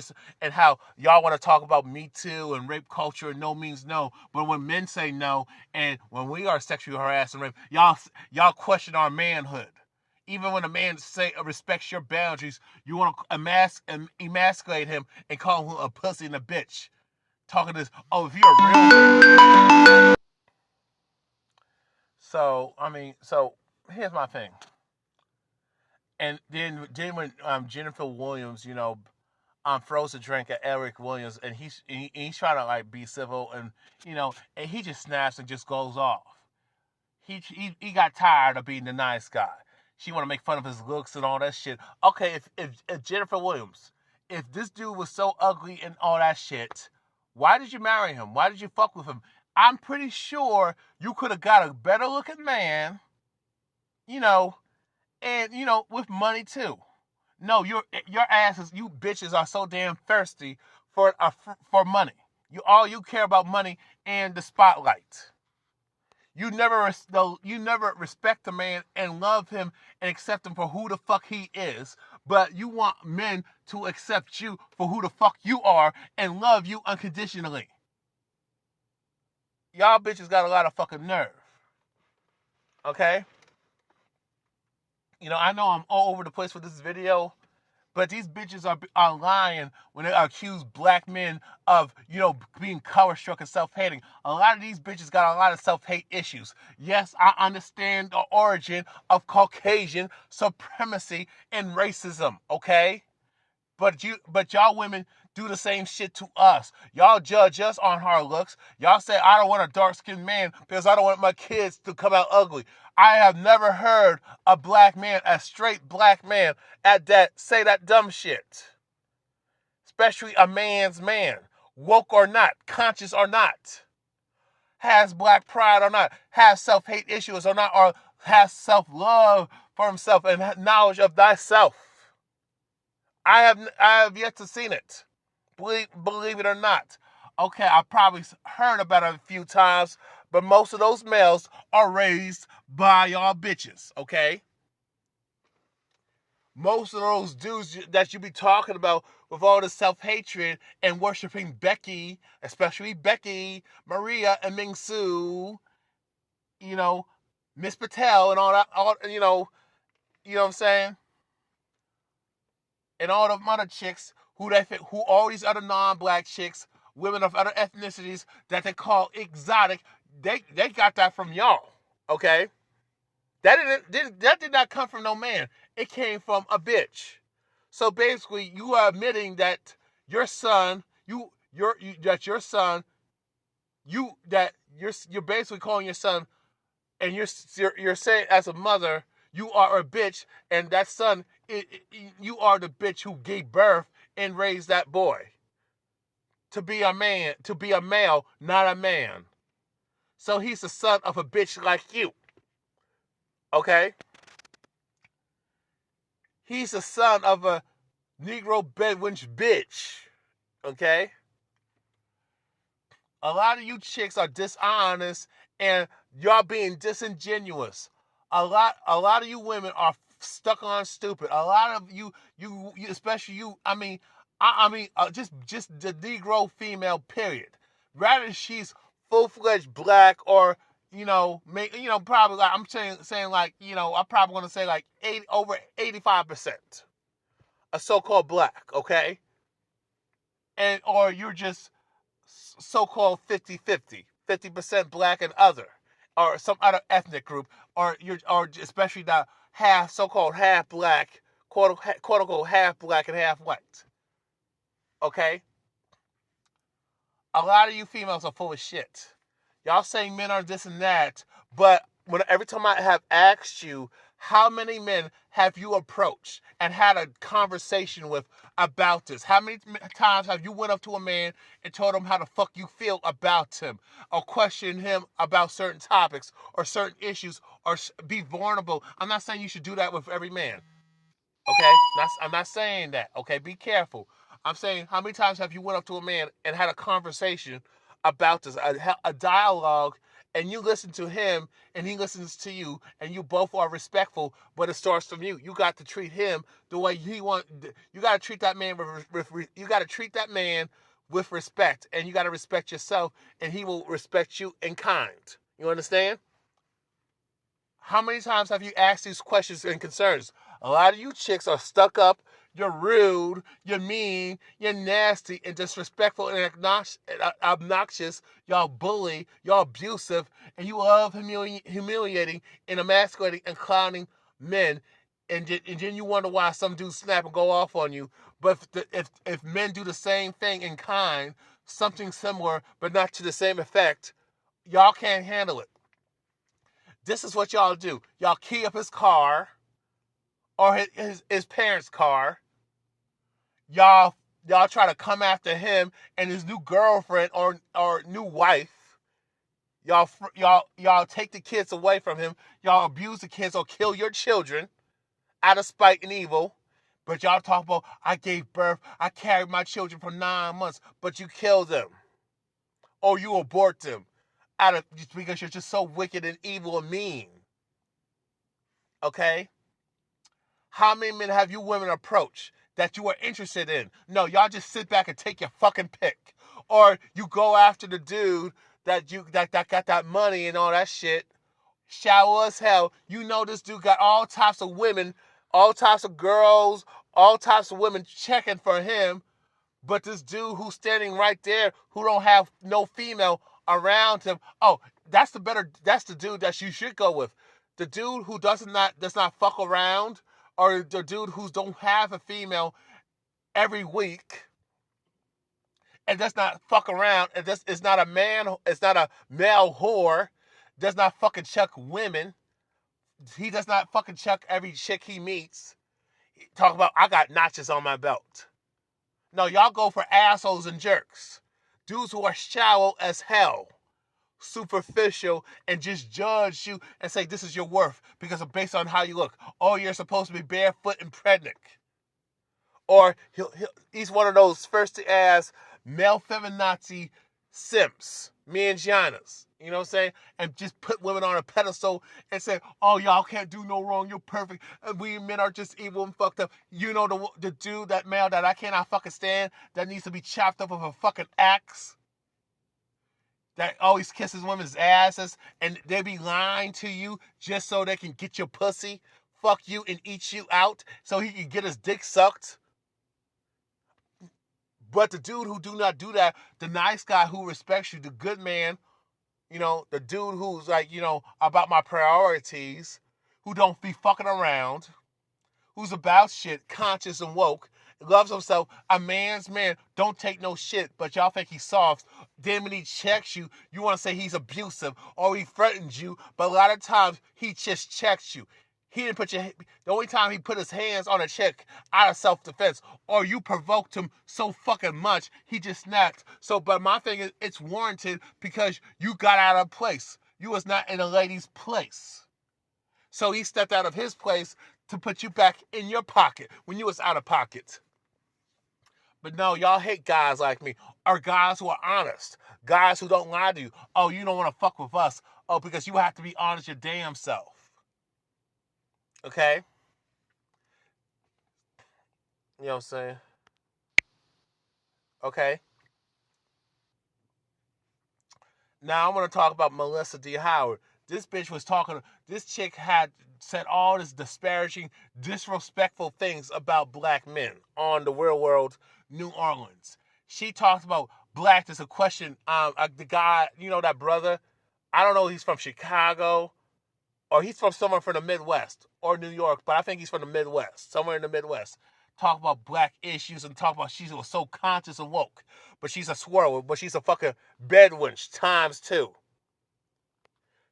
S1: how y'all want to talk about Me Too and rape culture and no means no. But when men say no, and when we are sexually harassed and raped, y'all question our manhood. Even when a man respects your boundaries, you want to emasculate him and call him a pussy and a bitch. Talking this, if you're a real. So here's my thing. And then when Jennifer Williams, froze a drink at Eric Williams, and he's trying to like be civil, and and he just snaps and just goes off. He got tired of being the nice guy. She want to make fun of his looks and all that shit. Okay, if Jennifer Williams, if this dude was so ugly and all that shit, why did you marry him? Why did you fuck with him? I'm pretty sure you could have got a better looking man, and with money too. No, your asses, you bitches are so damn thirsty for money. All you care about money and the spotlight. You never respect a man and love him and accept him for who the fuck he is, but you want men to accept you for who the fuck you are and love you unconditionally. Y'all bitches got a lot of fucking nerve. Okay? I know I'm all over the place with this video, but these bitches are lying when they accuse black men of, being color-struck and self-hating. A lot of these bitches got a lot of self-hate issues. Yes, I understand the origin of Caucasian supremacy and racism, okay? But y'all women do the same shit to us. Y'all judge us on our looks. Y'all say, I don't want a dark-skinned man because I don't want my kids to come out ugly. I have never heard a black man, a straight black man, say that dumb shit. Especially a man's man. Woke or not, conscious or not. Has black pride or not. Has self-hate issues or not. Or has self-love for himself and knowledge of thyself. I have yet to see it. Believe it or not. Okay, I probably heard about it a few times, but most of those males are raised by y'all bitches, okay? Most of those dudes that you be talking about with all the self-hatred and worshiping Becky, especially Becky, Maria, and Ming Su, Miss Patel and all that, you know what I'm saying? And all the other chicks who all these other non-black chicks, women of other ethnicities that they call exotic, they got that from y'all, okay? That did not come from no man. It came from a bitch. So basically, you are admitting that your son, you're basically calling your son, and you're saying as a mother, you are a bitch, and that son, you are the bitch who gave birth and raised that boy to be a man, to be a male, not a man. So he's the son of a bitch like you. Okay? He's the son of a Negro bedwench bitch. Okay? A lot of you chicks are dishonest and y'all being disingenuous. A lot of you women are stuck on stupid. A lot of you especially you, just the Negro female, period. Rather she's full-fledged black or, probably like, I'm saying like, I'm probably going to say like over 85% a so-called black, okay? Or you're just so-called 50-50, 50% black and other, or some other ethnic group, or especially the so-called half black, quote unquote half black and half white. Okay? A lot of you females are full of shit. Y'all saying men are this and that, but every time I have asked you, how many men have you approached and had a conversation with about this? How many times have you went up to a man and told him how the fuck you feel about him, or questioned him about certain topics or certain issues, or be vulnerable? I'm not saying you should do that with every man. Okay? I'm not saying that. Okay? Be careful. I'm saying, how many times have you went up to a man and had a conversation about this, a dialogue, and you listen to him and he listens to you, and you both are respectful, but it starts from you. You got to treat him the way he want. You got to treat that man with respect, and you got to respect yourself, and he will respect you in kind. You understand? How many times have you asked these questions and concerns? A lot of you chicks are stuck up. You're rude, you're mean, you're nasty and disrespectful and obnoxious. Y'all bully, y'all abusive, and you love humiliating and emasculating and clowning men. And then you wonder why some dudes snap and go off on you. But if men do the same thing in kind, something similar but not to the same effect, y'all can't handle it. This is what y'all do. Y'all key up his car or his parents' car. Y'all try to come after him and his new girlfriend or new wife. Y'all take the kids away from him. Y'all abuse the kids or kill your children out of spite and evil. But y'all talk about, I gave birth, I carried my children for 9 months, but you killed them. Or you abort them because you're just so wicked and evil and mean. Okay? How many men have you women approached that you are interested in? No, y'all just sit back and take your fucking pick. Or you go after the dude that got that money and all that shit. Shallow as hell. You know this dude got all types of women, all types of girls, all types of women checking for him. But this dude who's standing right there, who don't have no female around him, oh, that's the dude that you should go with. The dude who does not fuck around, or the dude who don't have a female every week and does not fuck around, and this is not a man, it's not a male whore, does not fucking chuck women. He does not fucking chuck every chick he meets. Talk about, I got notches on my belt. No, y'all go for assholes and jerks. Dudes who are shallow as hell. Superficial, and just judge you and say this is your worth because of based on how you look. Oh, you're supposed to be barefoot and pregnant. Or he's one of those first-ass male feminazi simps, mangianas. You know what I'm saying? And just put women on a pedestal and say, oh, y'all can't do no wrong. You're perfect. And we men are just evil and fucked up. You know the dude, that male that I cannot fucking stand, that needs to be chopped up with a fucking axe? That always kisses women's asses and they be lying to you just so they can get your pussy, fuck you and eat you out so he can get his dick sucked? But the dude who do not do that, the nice guy who respects you, the good man, you know, the dude who's like, you know, about my priorities, who don't be fucking around, who's about shit, conscious and woke, loves himself, a man's man, don't take no shit, but y'all think he's soft. Then when he checks you, you want to say he's abusive or he threatens you, but a lot of times he just checks you. He didn't the only time he put his hands on a chick out of self-defense, or you provoked him so fucking much, he just snapped. So, but my thing is, it's warranted because you got out of place. You was not in a lady's place. So he stepped out of his place to put you back in your pocket when you was out of pocket. But no, y'all hate guys like me, or guys who are honest, guys who don't lie to you. Oh, you don't want to fuck with us. Oh, because you have to be honest your damn self. Okay? You know what I'm saying? Okay? Now I'm going to talk about Melissa D. Howard. This chick had said all this disparaging, disrespectful things about black men on the Real World New Orleans. She talked about blackness, a question, the guy, you know, that brother, I don't know, he's from Chicago, or he's from somewhere from the Midwest, or New York, but I think he's from the Midwest, somewhere in the Midwest. Talk about black issues and talk about she was so conscious and woke, but she's a swirl, but she's a fucking bedwench times 2.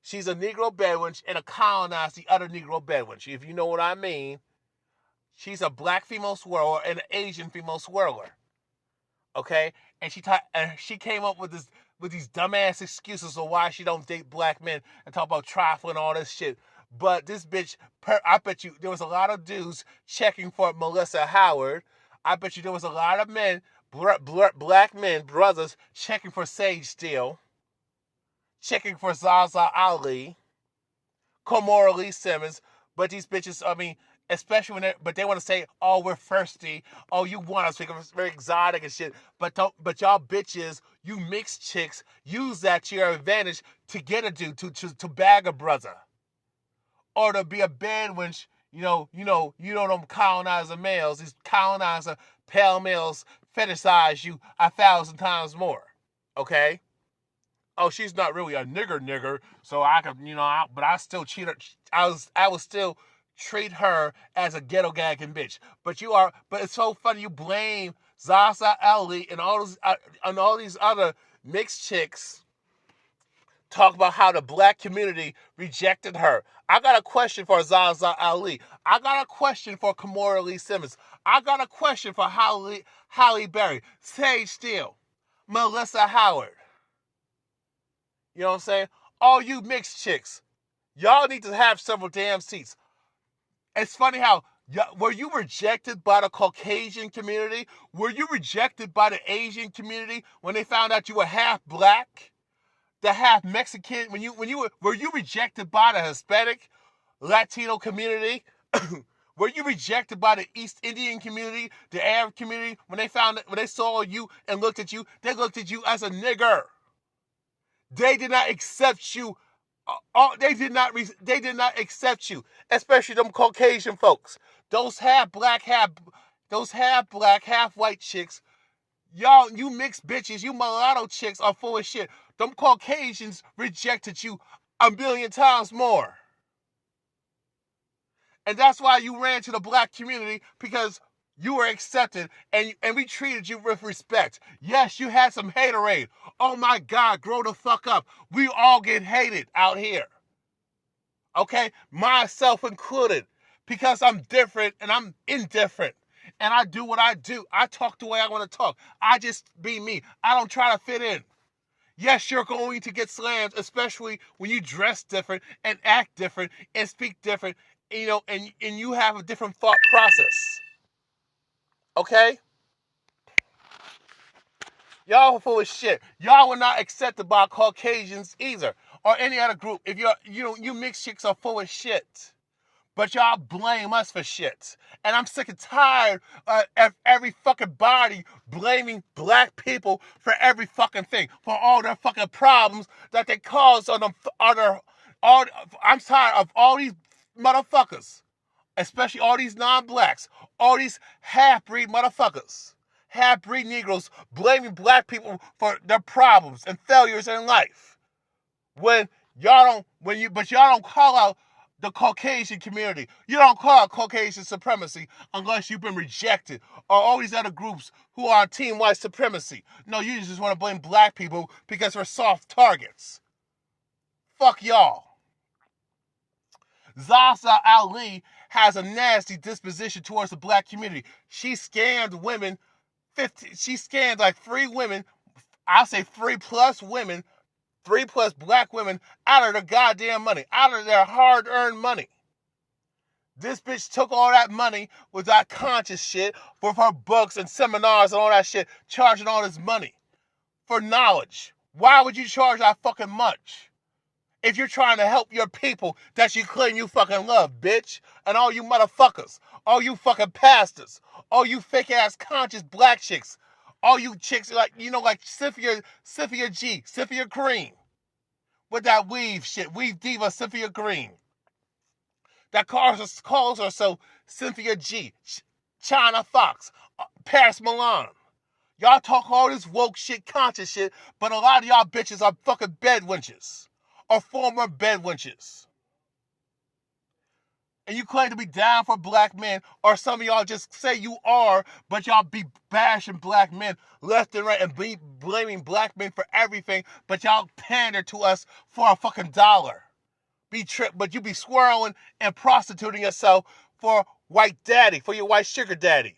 S1: She's a Negro bedwench and a colonized the other Negro bedwench, if you know what I mean. She's a black female swirler and an Asian female swirler. Okay? And she came up with these dumbass excuses of why she don't date black men and talk about trifling and all this shit. But this bitch, I bet you there was a lot of dudes checking for Melissa Howard. I bet you there was a lot of men, black men, brothers, checking for Sage Steele, checking for ZaZa Ali, Komora Lee Simmons. But these bitches, I mean, especially when they want to say, oh, we're thirsty. Oh, you want us because we're very exotic and shit. But y'all bitches, you mixed chicks, use that to your advantage to get a dude, to bag a brother. Or to be a bedwench, you know them colonizer males, these colonizer pale males fetishize you 1,000 times more. Okay? Oh, she's not really a nigger, so I could, but I still cheat her. I would still treat her as a ghetto gagging bitch. But it's so funny you blame ZaZa Ali and all these other mixed chicks talk about how the black community rejected her. I got a question for ZaZa Ali. I got a question for Komora Lee Simmons. I got a question for Halle Berry, Sage Steele, Melissa Howard. You know what I'm saying? All you mixed chicks, y'all need to have several damn seats. It's funny how Were you rejected by the Caucasian community? Were you rejected by the Asian community when they found out you were half black, the half Mexican? Were you rejected by the Hispanic, Latino community? Were you rejected by the East Indian community, the Arab community when they saw you and looked at you? They looked at you as a nigger. They did not accept you. They did not accept you, especially them Caucasian folks. Those half black, half white chicks. Y'all, you mixed bitches, you mulatto chicks are full of shit. Them Caucasians rejected you a million times more. And that's why you ran to the black community, because you were accepted and we treated you with respect. Yes, you had some haterade. Oh my God, grow the fuck up. We all get hated out here. Okay? Myself included. Because I'm different and I'm indifferent. And I do what I do. I talk the way I want to talk. I just be me. I don't try to fit in. Yes, you're going to get slammed, especially when you dress different and act different and speak different, and you have a different thought process. Okay? Y'all are full of shit. Y'all were not accepted by Caucasians either, or any other group. If you mixed chicks are full of shit. But y'all blame us for shit. And I'm sick and tired of every fucking body blaming black people for every fucking thing, for all their fucking problems that they cause on them. I'm tired of all these motherfuckers, especially all these non-blacks, all these half-breed motherfuckers, half-breed Negroes blaming black people for their problems and failures in life. But y'all don't call out the Caucasian community. You don't call it Caucasian supremacy unless you've been rejected, or all these other groups who are on team white supremacy. No, you just want to blame black people because we're soft targets. Fuck y'all. ZaZa Ali has a nasty disposition towards the black community. She scammed women, she scammed like 3 women, I'll say 3+ women, 3+ black women out of their goddamn money, out of their hard-earned money. This bitch took all that money with that conscious shit for her books and seminars and all that shit, charging all this money for knowledge. Why would you charge that fucking much if you're trying to help your people that you claim you fucking love, bitch? And all you motherfuckers, all you fucking pastors, all you fake-ass conscious black chicks, all you chicks like Cynthia Green, with that weave shit, weave diva Cynthia Green, that calls herself Cynthia G, China Fox, Paris Milan. Y'all talk all this woke shit, conscious shit, but a lot of y'all bitches are fucking bed wenches, or former bed wenches. And you claim to be down for black men, or some of y'all just say you are, but y'all be bashing black men left and right and be blaming black men for everything, but y'all pander to us for a fucking dollar. But you be swirling and prostituting yourself for white daddy, for your white sugar daddy.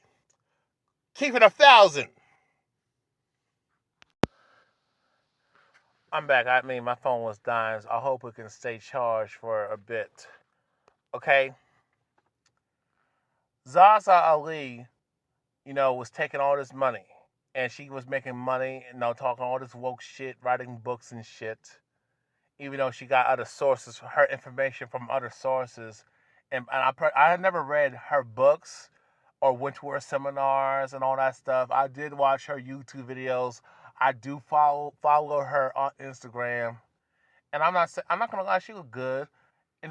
S1: Keep it 1,000. I'm back. My phone was dying, so I hope it can stay charged for a bit. Okay? ZaZa Ali, was taking all this money. And she was making money, talking all this woke shit, writing books and shit. Even though she got other sources, her information from other sources. And I had never read her books or went to her seminars and all that stuff. I did watch her YouTube videos. I do follow her on Instagram. And I'm not gonna lie, she was good. But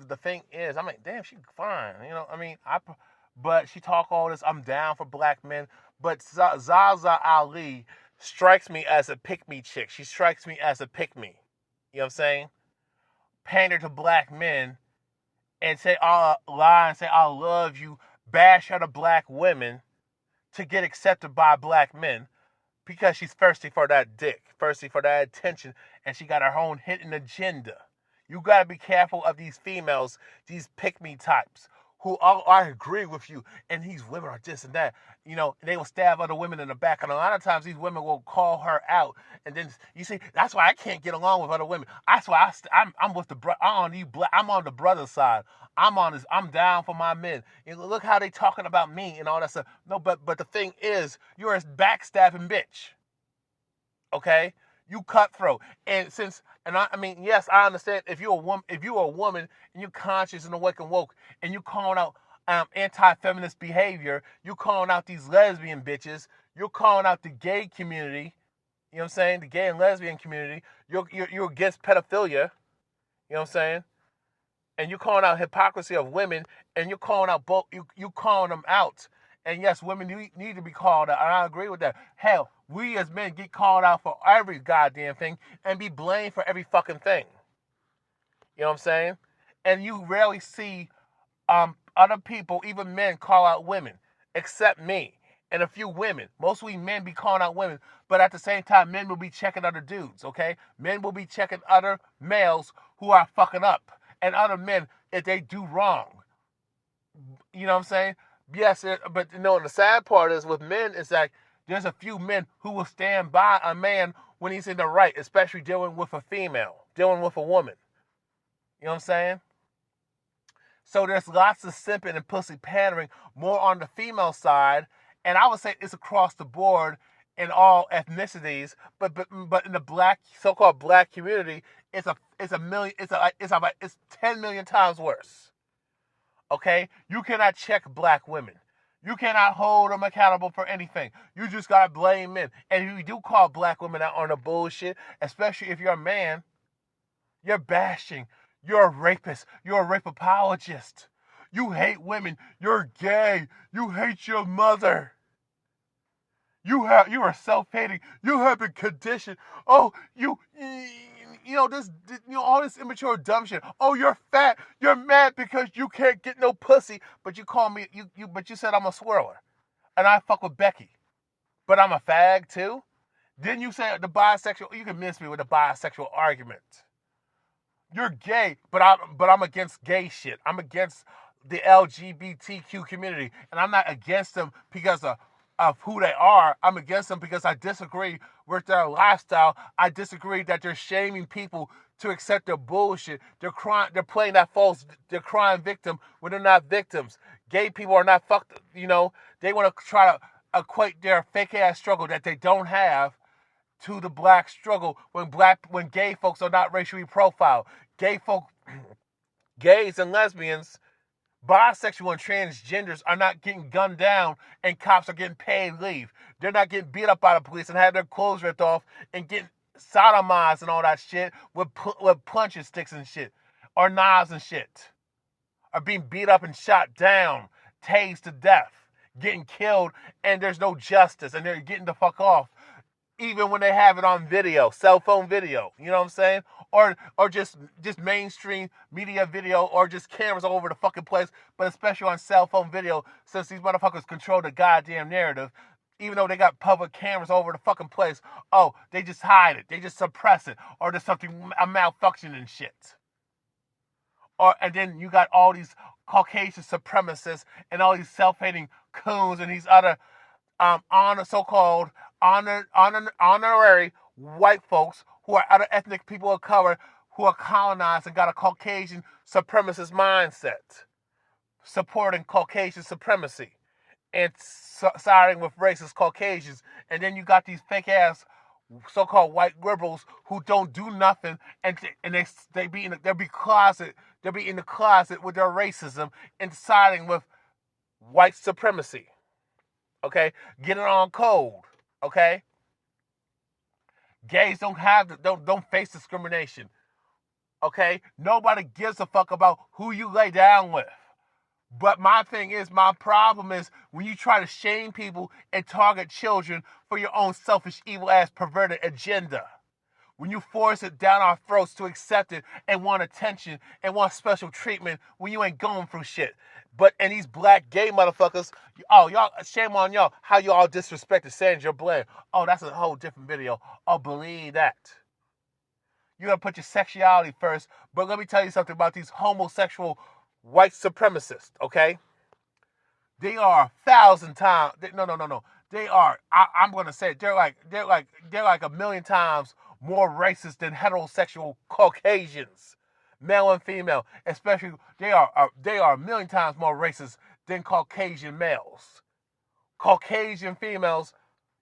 S1: the thing is, damn, she's fine. But she talk all this, I'm down for black men. But ZaZa Ali strikes me as a pick-me chick. She strikes me as a pick-me. You know what I'm saying? Pander to black men and lie and say, I love you, bash other black women to get accepted by black men because she's thirsty for that dick, thirsty for that attention, and she got her own hidden agenda. You got to be careful of these females, these pick-me types, who, oh, I agree with you, and these women are this and that, you know, and they will stab other women in the back, and a lot of times these women will call her out, and then you see, that's why I can't get along with other women. That's why I'm with the I'm on the brother side. I'm down for my men. And look how they talking about me and all that stuff. No, but the thing is, you're a backstabbing bitch. Okay, you cutthroat, and I mean, yes, I understand if you're a woman and you're conscious and awake and woke, and you're calling out anti-feminist behavior, you're calling out these lesbian bitches, you're calling out the gay community, you know what I'm saying, the gay and lesbian community, you're against pedophilia, you know what I'm saying, and you're calling out hypocrisy of women, and you're calling out both, you calling them out. And yes, women need to be called out, and I agree with that. Hell, we as men get called out for every goddamn thing and be blamed for every fucking thing. You know what I'm saying? And you rarely see other people, even men, call out women, except me and a few women. Mostly men be calling out women, but at the same time, men will be checking other dudes, okay? Men will be checking other males who are fucking up, and other men if they do wrong. You know what I'm saying? Yes, but you know, the sad part is with men is that there's a few men who will stand by a man when he's in the right, especially dealing with a female, dealing with a woman. You know what I'm saying? So there's lots of simping and pussy pandering more on the female side, and I would say it's across the board in all ethnicities, but in the so-called black community, it's 10 million times worse. Okay? You cannot check black women. You cannot hold them accountable for anything. You just gotta blame men. And if you do call black women out on the bullshit, especially if you're a man, you're bashing. You're a rapist. You're a rape apologist. You hate women. You're gay. You hate your mother. You are self-hating. You have been conditioned. Oh, all this immature dumb shit. Oh, you're fat. You're mad because you can't get no pussy, but you call me but you said I'm a swirler, and I fuck with Becky, but I'm a fag too. Didn't you say the bisexual? You can miss me with the bisexual argument. You're gay, but I'm against gay shit. I'm against the LGBTQ community, and I'm not against them because of who they are. I'm against them because I disagree with their lifestyle. I disagree that they're shaming people to accept their bullshit. They're playing that false, they're crying victim when they're not victims. Gay people are not fucked, you know. They want to try to equate their fake ass struggle that they don't have to the black struggle when gay folks are not racially profiled. Gays and lesbians, bisexual and transgenders are not getting gunned down and cops are getting paid leave. They're not getting beat up by the police and have their clothes ripped off and getting sodomized and all that shit with punching sticks and shit, or knives and shit, are being beat up and shot down, tased to death, getting killed, and there's no justice, and they're getting the fuck off. Even when they have it on video, cell phone video, you know what I'm saying? Or just mainstream media video, or just cameras all over the fucking place, but especially on cell phone video, since these motherfuckers control the goddamn narrative, even though they got public cameras all over the fucking place, oh, they just hide it, they just suppress it, or there's a malfunction and shit. And then you got all these Caucasian supremacists and all these self-hating coons and these other so-called honorary white folks who are other ethnic people of color who are colonized and got a Caucasian supremacist mindset, supporting Caucasian supremacy and siding with racist Caucasians. And then you got these fake-ass so-called white liberals who don't do nothing, and they be in the closet with their racism and siding with white supremacy. Okay, get it on code. Okay, gays don't face discrimination. Okay, nobody gives a fuck about who you lay down with. But my problem is when you try to shame people and target children for your own selfish, evil ass, perverted agenda. When you force it down our throats to accept it and want attention and want special treatment when you ain't going through shit. And these black gay motherfuckers, oh, y'all, shame on y'all, how y'all disrespected Sandra Blair. Oh, that's a whole different video. Oh, believe that. You gotta put your sexuality first. But let me tell you something about these homosexual white supremacists, okay? They are 1,000 times. No. They are. I'm gonna say it, they're like a million times more racist than heterosexual Caucasians, male and female. Especially, they are a million times more racist than Caucasian males. Caucasian females.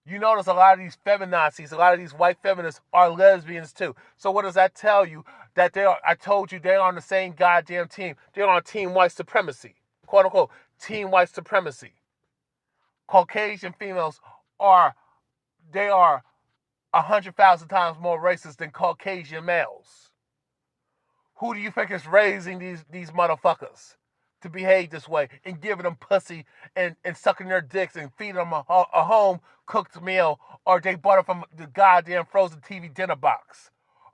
S1: You notice a lot of these feminazis, a lot of these white feminists are lesbians too. So what does that tell you? That they are. I told you they're on the same goddamn team. They're on team white supremacy, quote unquote, team white supremacy. Caucasian females are 100,000 times more racist than Caucasian males. Who do you think is raising these motherfuckers to behave this way and giving them pussy and sucking their dicks and feeding them a home cooked meal, or they bought it from the goddamn frozen TV dinner box,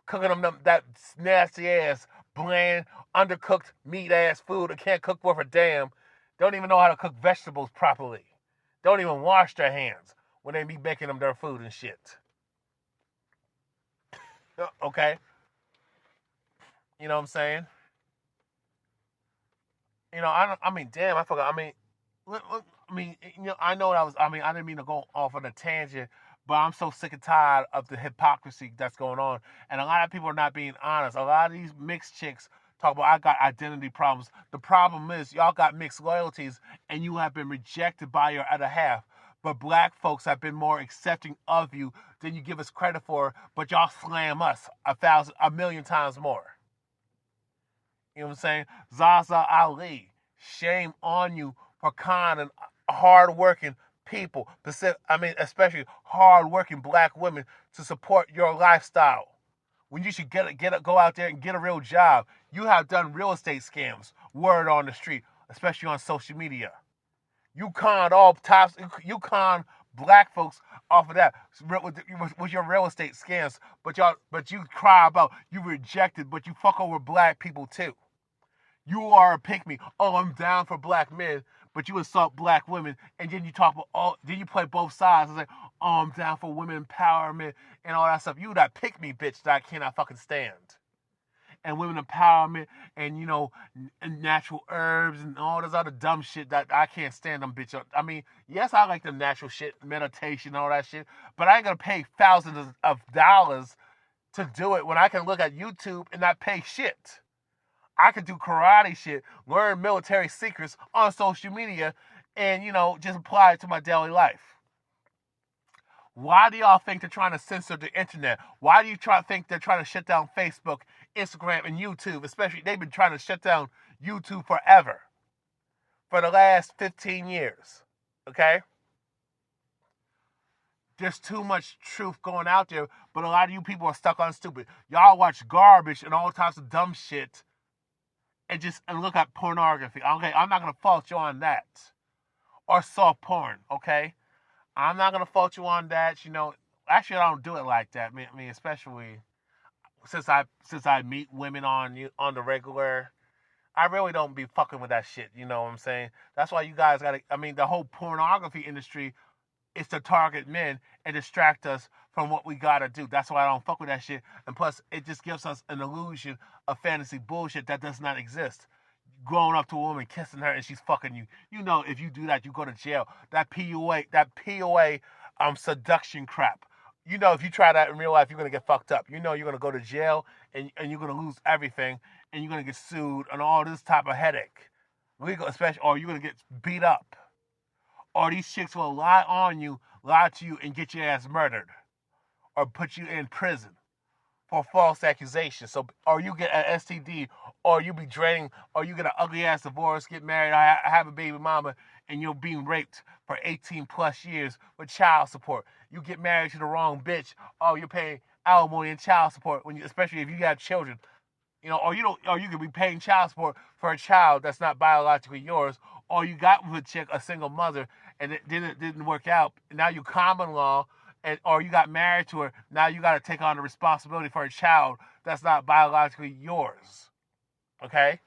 S1: cooking them that nasty ass, bland, undercooked meat ass food that can't cook worth a damn, don't even know how to cook vegetables properly, don't even wash their hands when they be making them their food and shit. Okay? You know what I'm saying? You know, I mean, damn, I forgot. I mean, you know, I know that was. I mean, I didn't mean to go off on a tangent, but I'm so sick and tired of the hypocrisy that's going on, and a lot of people are not being honest. A lot of these mixed chicks talk about, I got identity problems. The problem is y'all got mixed loyalties, and you have been rejected by your other half. But black folks have been more accepting of you than you give us credit for, but y'all slam us a million times more. You know what I'm saying? ZaZa Ali, shame on you for conning hard-working people. Especially hard-working black women to support your lifestyle. When you should go out there and get a real job. You have done real estate scams, word on the street, especially on social media. You con you con black folks off of that with your real estate scams. But you cry about you rejected, but you fuck over black people too. You are a pick-me. Oh, I'm down for black men, but you insult black women, and then you talk about, then you play both sides and say, oh, I'm down for women empowerment and all that stuff. You that pick-me bitch that I cannot fucking stand. And women empowerment and, you know, and natural herbs and all this other dumb shit that I can't stand them bitch. I mean, yes, I like the natural shit, meditation, all that shit, but I ain't gonna pay thousands of dollars to do it when I can look at YouTube and not pay shit. I could do karate shit, learn military secrets on social media, and, you know, just apply it to my daily life. Why do y'all think they're trying to censor the internet? Why do you think they're trying to shut down Facebook, Instagram, and YouTube? Especially, they've been trying to shut down YouTube forever. For the last 15 years. Okay? There's too much truth going out there, but a lot of you people are stuck on stupid. Y'all watch garbage and all types of dumb shit and look at pornography. Okay, I'm not going to fault you on that. Or soft porn, okay? I'm not going to fault you on that. You know, actually, I don't do it like that. I mean, especially since I meet women on the regular, I really don't be fucking with that shit. You know what I'm saying? That's why you guys got to, I mean, the whole pornography industry is to target men and distract us from what we got to do. That's why I don't fuck with that shit. And plus, it just gives us an illusion of fantasy bullshit that does not exist. Growing up to a woman, kissing her, and she's fucking you. You know, if you do that, you go to jail. That POA seduction crap. You know, if you try that in real life, you're going to get fucked up. You know you're going to go to jail, and you're going to lose everything, and you're going to get sued, and all this type of headache. Legal, especially, or you're going to get beat up. Or these chicks will lie to you, and get your ass murdered. Or put you in prison for false accusations. So, or you get an STD, or you be draining, or you get an ugly ass divorce, get married, or have a baby mama, and you're being raped for 18 plus years with child support. You get married to the wrong bitch. Oh, you're paying alimony and child support especially if you got children. You know, or you could be paying child support for a child that's not biologically yours, or you got with a chick, a single mother, and it didn't work out. Now you common law, or you got married to her. Now you got to take on the responsibility for a child that's not biologically yours. Okay?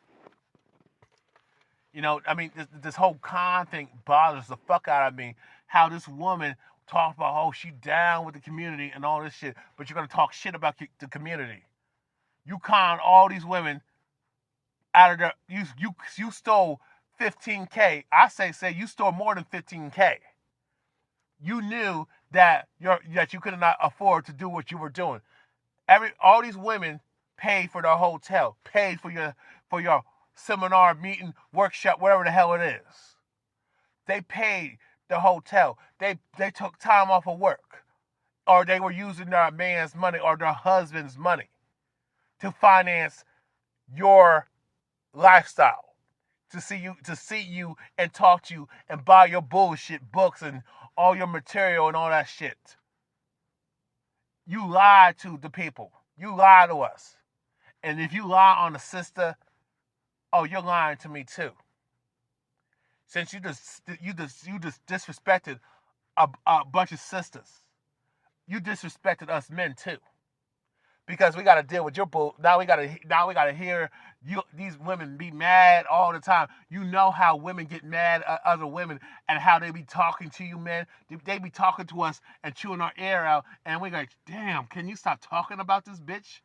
S1: You know, I mean, this whole con thing bothers the fuck out of me. How this woman talks about, oh, she down with the community and all this shit, but you're going to talk shit about the community. You con all these women out of the you stole $15K. I say you stole more than $15K. You knew that you could not afford to do what you were doing. All these women paid for their hotel, paid for your seminar, meeting, workshop, whatever the hell it is. They paid the hotel. They took time off of work, or they were using their man's money or their husband's money to finance your lifestyle, to see you and talk to you and buy your bullshit books and all your material and all that shit. You lied to the people. You lied to us. And if you lie on a sister, oh, you're lying to me too. Since you just disrespected a bunch of sisters, you disrespected us men too. Because we got to deal with your bull. Now we got to hear these women be mad all the time. You know how women get mad at other women and how they be talking to you, men. They be talking to us and chewing our ear out, and we like, damn, can you stop talking about this bitch?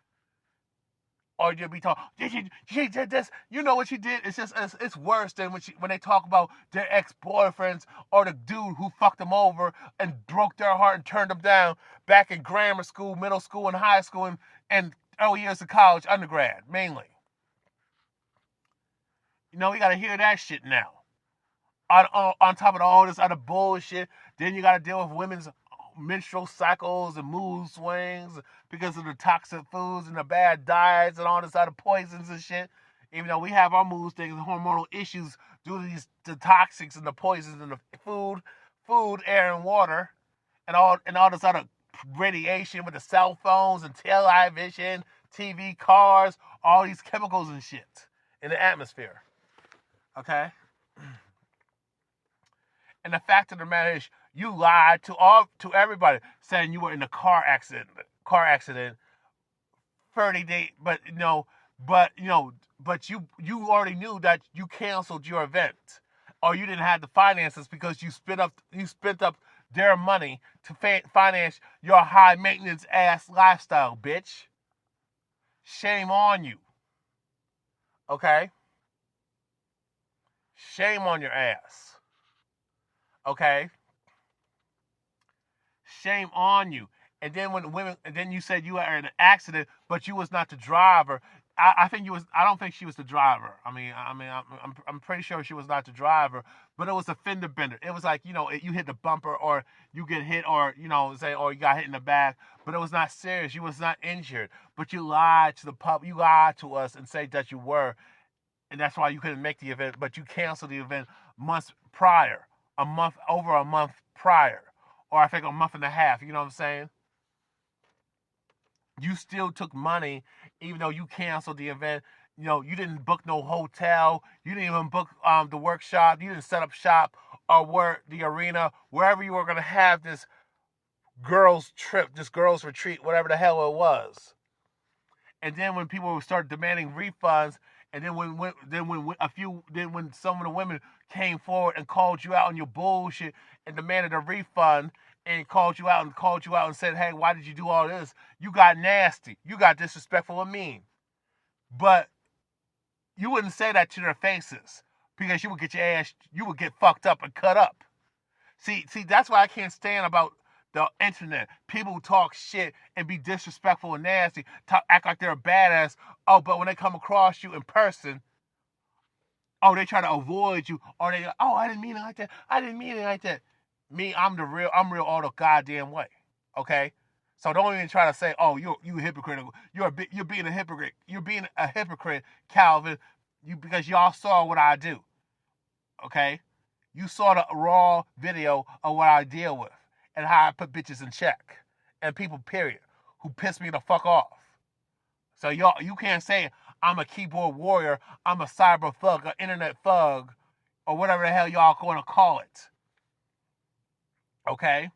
S1: Or you'll be talking, she did this. You know what she did? It's worse than when they talk about their ex-boyfriends or the dude who fucked them over and broke their heart and turned them down back in grammar school, middle school, and high school, and early years of college, undergrad, mainly. You know, we got to hear that shit now. On top of all this other bullshit, then you got to deal with women's menstrual cycles and mood swings because of the toxic foods and the bad diets and all this other poisons and shit. Even though we have our mood things and hormonal issues due to the toxics and the poisons in the food, air, and water, and all this other radiation with the cell phones and television, TV, cars, all these chemicals and shit in the atmosphere. Okay? And the fact of the matter is, you lied to everybody, saying you were in a car accident, 30 days, but you already knew that you canceled your event, or you didn't have the finances because you spent up their money to finance your high maintenance ass lifestyle, bitch. Shame on you. Okay? Shame on your ass. Okay? Shame on you. And then you said you were in an accident, but you was not the driver. I don't think she was the driver. I'm pretty sure she was not the driver, but it was a fender bender. It was like, you hit the bumper, or you get hit, or or you got hit in the back, but it was not serious. You was not injured, but you lied to the public. You lied to us and said that you were, and that's why you couldn't make the event. But you canceled the event months prior, over a month prior. Or I think a month and a half, you know what I'm saying? You still took money, even though you canceled the event. You didn't book no hotel. You didn't even book the workshop. You didn't set up shop or work the arena, wherever you were going to have this girls' trip, this girls' retreat, whatever the hell it was. And then when people would start demanding refunds, and then when some of the women came forward and called you out on your bullshit and demanded a refund and called you out and said, hey, why did you do all this? You got nasty. You got disrespectful and mean. But you wouldn't say that to their faces because you would get fucked up and cut up. See, that's why I can't stand about the internet. People talk shit and be disrespectful and nasty, act like they're a badass. Oh, but when they come across you in person, oh, they try to avoid you, or they, oh, I didn't mean it like that. I didn't mean it like that. Me, I'm real all the goddamn way. Okay? So don't even try to say, oh, you hypocritical. You're being a hypocrite. You're being a hypocrite, Calvin, because y'all saw what I do. Okay? You saw the raw video of what I deal with and how I put bitches in check and people, period, who piss me the fuck off. So you can't say I'm a keyboard warrior, I'm a cyber thug, an internet thug, or whatever the hell y'all going to call it. Okay?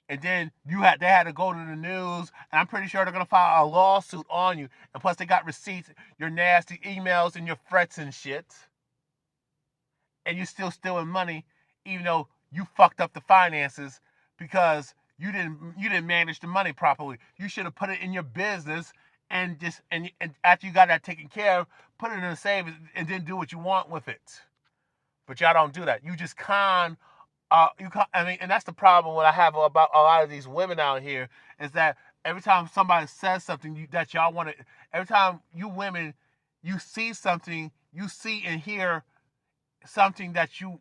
S1: And then they had to go to the news, and I'm pretty sure they're going to file a lawsuit on you. And plus they got receipts, your nasty emails and your threats and shit. And you're still stealing money, even though you fucked up the finances because you didn't manage the money properly. You should have put it in your business and after you got that taken care of, put it in a safe and then do what you want with it. But y'all don't do that. You just con. And that's the problem. What I have about a lot of these women out here is that every time somebody says something that y'all want to, every time you women, you see something, you see and hear something that you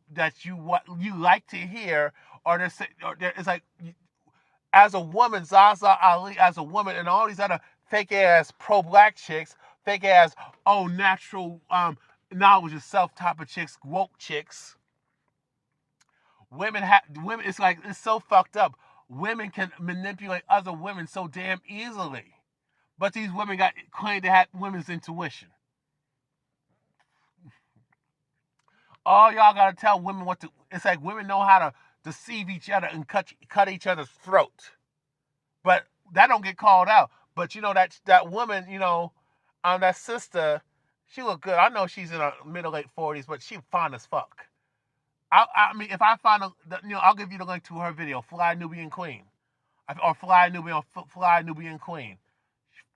S1: what you like to hear, or it's like, as a woman, ZaZa Ali, as a woman, and all these other fake ass pro-black chicks, fake ass natural knowledge of self type of chicks, woke chicks. Women, it's like, it's so fucked up. Women can manipulate other women so damn easily, but these women claim to have women's intuition. All y'all gotta tell women what to. It's like women know how to deceive each other and cut each other's throat, but that don't get called out. But that woman, that sister, she look good. I know she's in her middle late 40s, but she fine as fuck. I mean, if I find I'll give you the link to her video, Fly Nubian Queen, or Fly Nubian Queen.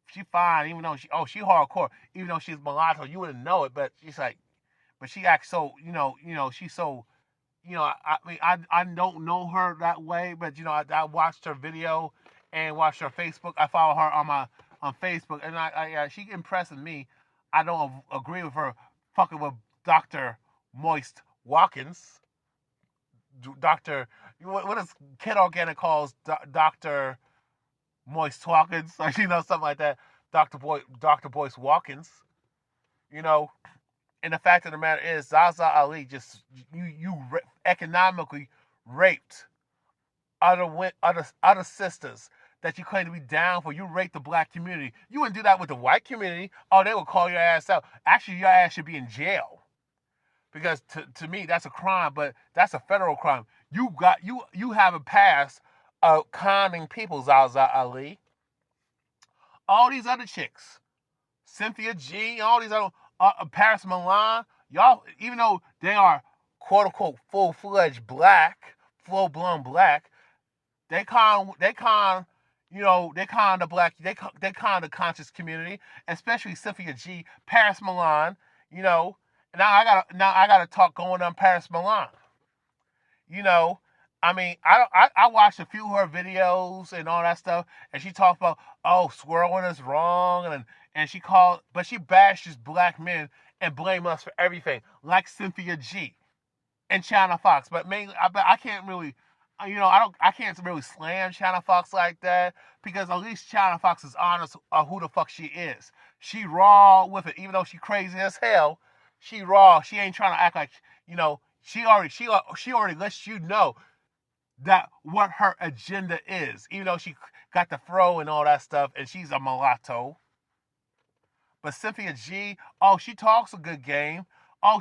S1: She fine, even though she hardcore, even though she's mulatto. You wouldn't know it, but she acts so, she's so, I mean, I don't know her that way, but I watched her video and watched her Facebook. I follow her on Facebook, and she impresses me. I don't agree with her fucking with Dr. Moist Watkins. Dr. What does Kid Organic calls Dr. Moist Watkins? Like, something like that. Dr. Boyce Watkins. And the fact of the matter is, ZaZa Ali just you economically raped other sisters that you claim to be down for. You raped the black community. You wouldn't do that with the white community. Oh, they would call your ass out. Actually, your ass should be in jail. Because to me, that's a crime, but that's a federal crime. You have a past of conning people, ZaZa Ali. All these other chicks, Cynthia G, all these other Paris Milan, y'all, even though they are quote unquote full-fledged black, full-blown black, they con the black, they con the conscious community, especially Cynthia G, Paris Milan, Now I gotta talk going on Paris Milan. I mean, I watched a few of her videos and all that stuff, and she talks about, swirling is wrong, and she bashes black men and blame us for everything, like Cynthia G and China Fox. But mainly, I can't really, I can't really slam China Fox like that, because at least China Fox is honest of who the fuck she is. She raw with it, even though she crazy as hell. She raw. She ain't trying to act like, she already lets you know that what her agenda is, even though she got the fro and all that stuff, and she's a mulatto. But Cynthia G, she talks a good game.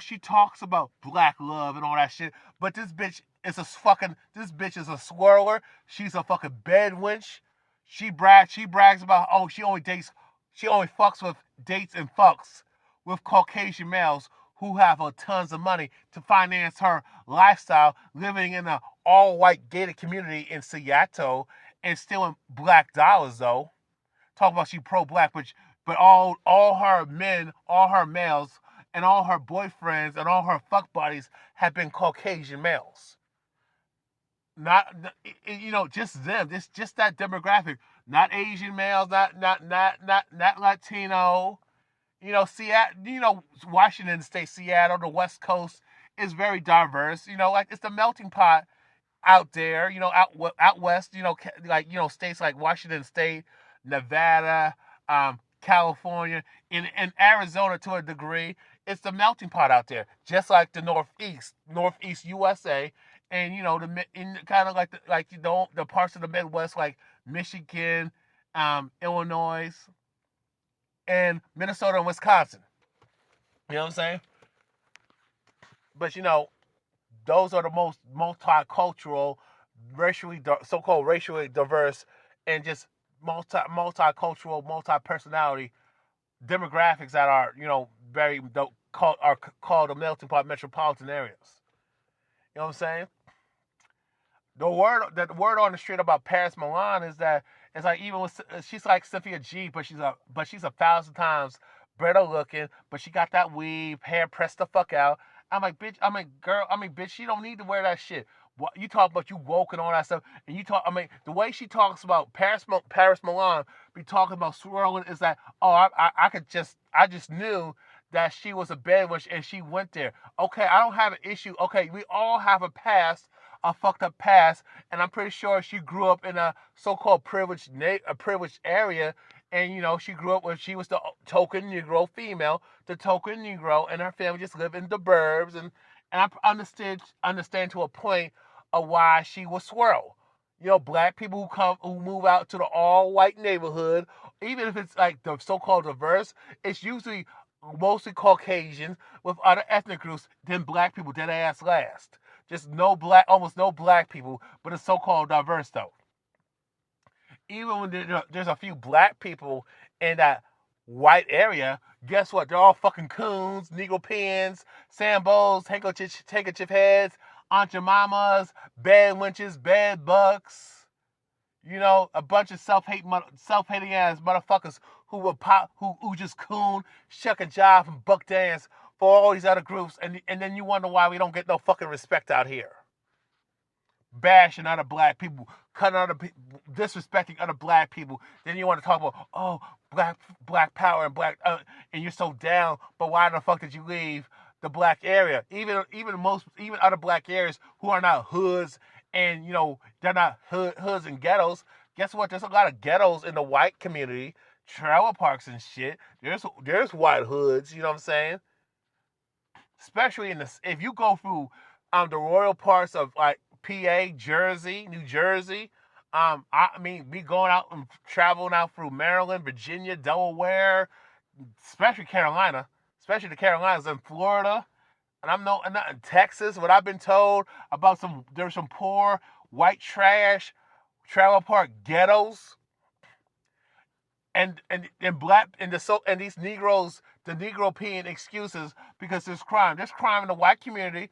S1: She talks about black love and all that shit. But this bitch is a swirler. She's a fucking bed wench. She brags about, she only fucks with dates and fucks with Caucasian males who have tons of money to finance her lifestyle, living in an all-white gated community in Seattle and stealing black dollars, though. Talk about she pro-black, but all her men, all her males, and all her boyfriends and all her fuck buddies have been Caucasian males. Not, just them. Just that demographic. Not Asian males, not Latino. Seattle, Washington State, Seattle, the West Coast is very diverse. Like, it's the melting pot out there, out west, states like Washington State, Nevada, California, in Arizona to a degree. It's the melting pot out there, just like the Northeast USA, and kind of like the parts of the Midwest like Michigan, Illinois, and Minnesota and Wisconsin. You know what I'm saying? But those are the most multicultural, so-called racially diverse, and just multicultural, multi-personality demographics that are, called the melting pot metropolitan areas. You know what I'm saying? The word on the street about Paris Milan is that It's like even with she's like Cynthia G, but she's a 1,000 times better looking, but she got that weave, hair pressed the fuck out. I'm like, bitch, bitch, she don't need to wear that shit. What you talk about, you woke and all that stuff, and you talk. The way she talks about Paris Milan, be talking about swirling is that, oh, I just knew that she was a bad witch and she went there. Okay, I don't have an issue. Okay, we all have a past, a fucked up past, and I'm pretty sure she grew up in a so-called privileged area, and she grew up where she was the token Negro female, the token Negro, and her family just lived in the burbs, and I understand to a point of why she was swirl. Black people who move out to the all-white neighborhood, even if it's like the so-called diverse, it's usually mostly Caucasians with other ethnic groups than black people, dead ass last. Just almost no black people, but it's so-called diverse though. Even when there's a few black people in that white area, guess what? They're all fucking coons, Negro pins, Sambos, handkerchief heads, Aunt Jemimas, bad wenches, bad bucks. A bunch of self-hating ass motherfuckers who just coon, shuck and jive and buck dance for all these other groups, and then you wonder why we don't get no fucking respect out here. Bashing other black people, disrespecting other black people. Then you want to talk about black power and and you're so down. But why the fuck did you leave the black area? Even other black areas who are not hoods and they're not hoods and ghettos. Guess what? There's a lot of ghettos in the white community, trailer parks and shit. There's white hoods. You know what I'm saying? Especially if you go through the royal parts of like PA, Jersey, New Jersey. Me going out and traveling out through Maryland, Virginia, Delaware, especially the Carolinas and Florida. And I'm not in Texas. What I've been told about there's some poor white trash trailer park ghettos. And these Negroes, the Negro peeing excuses because there's crime. There's crime in the white community,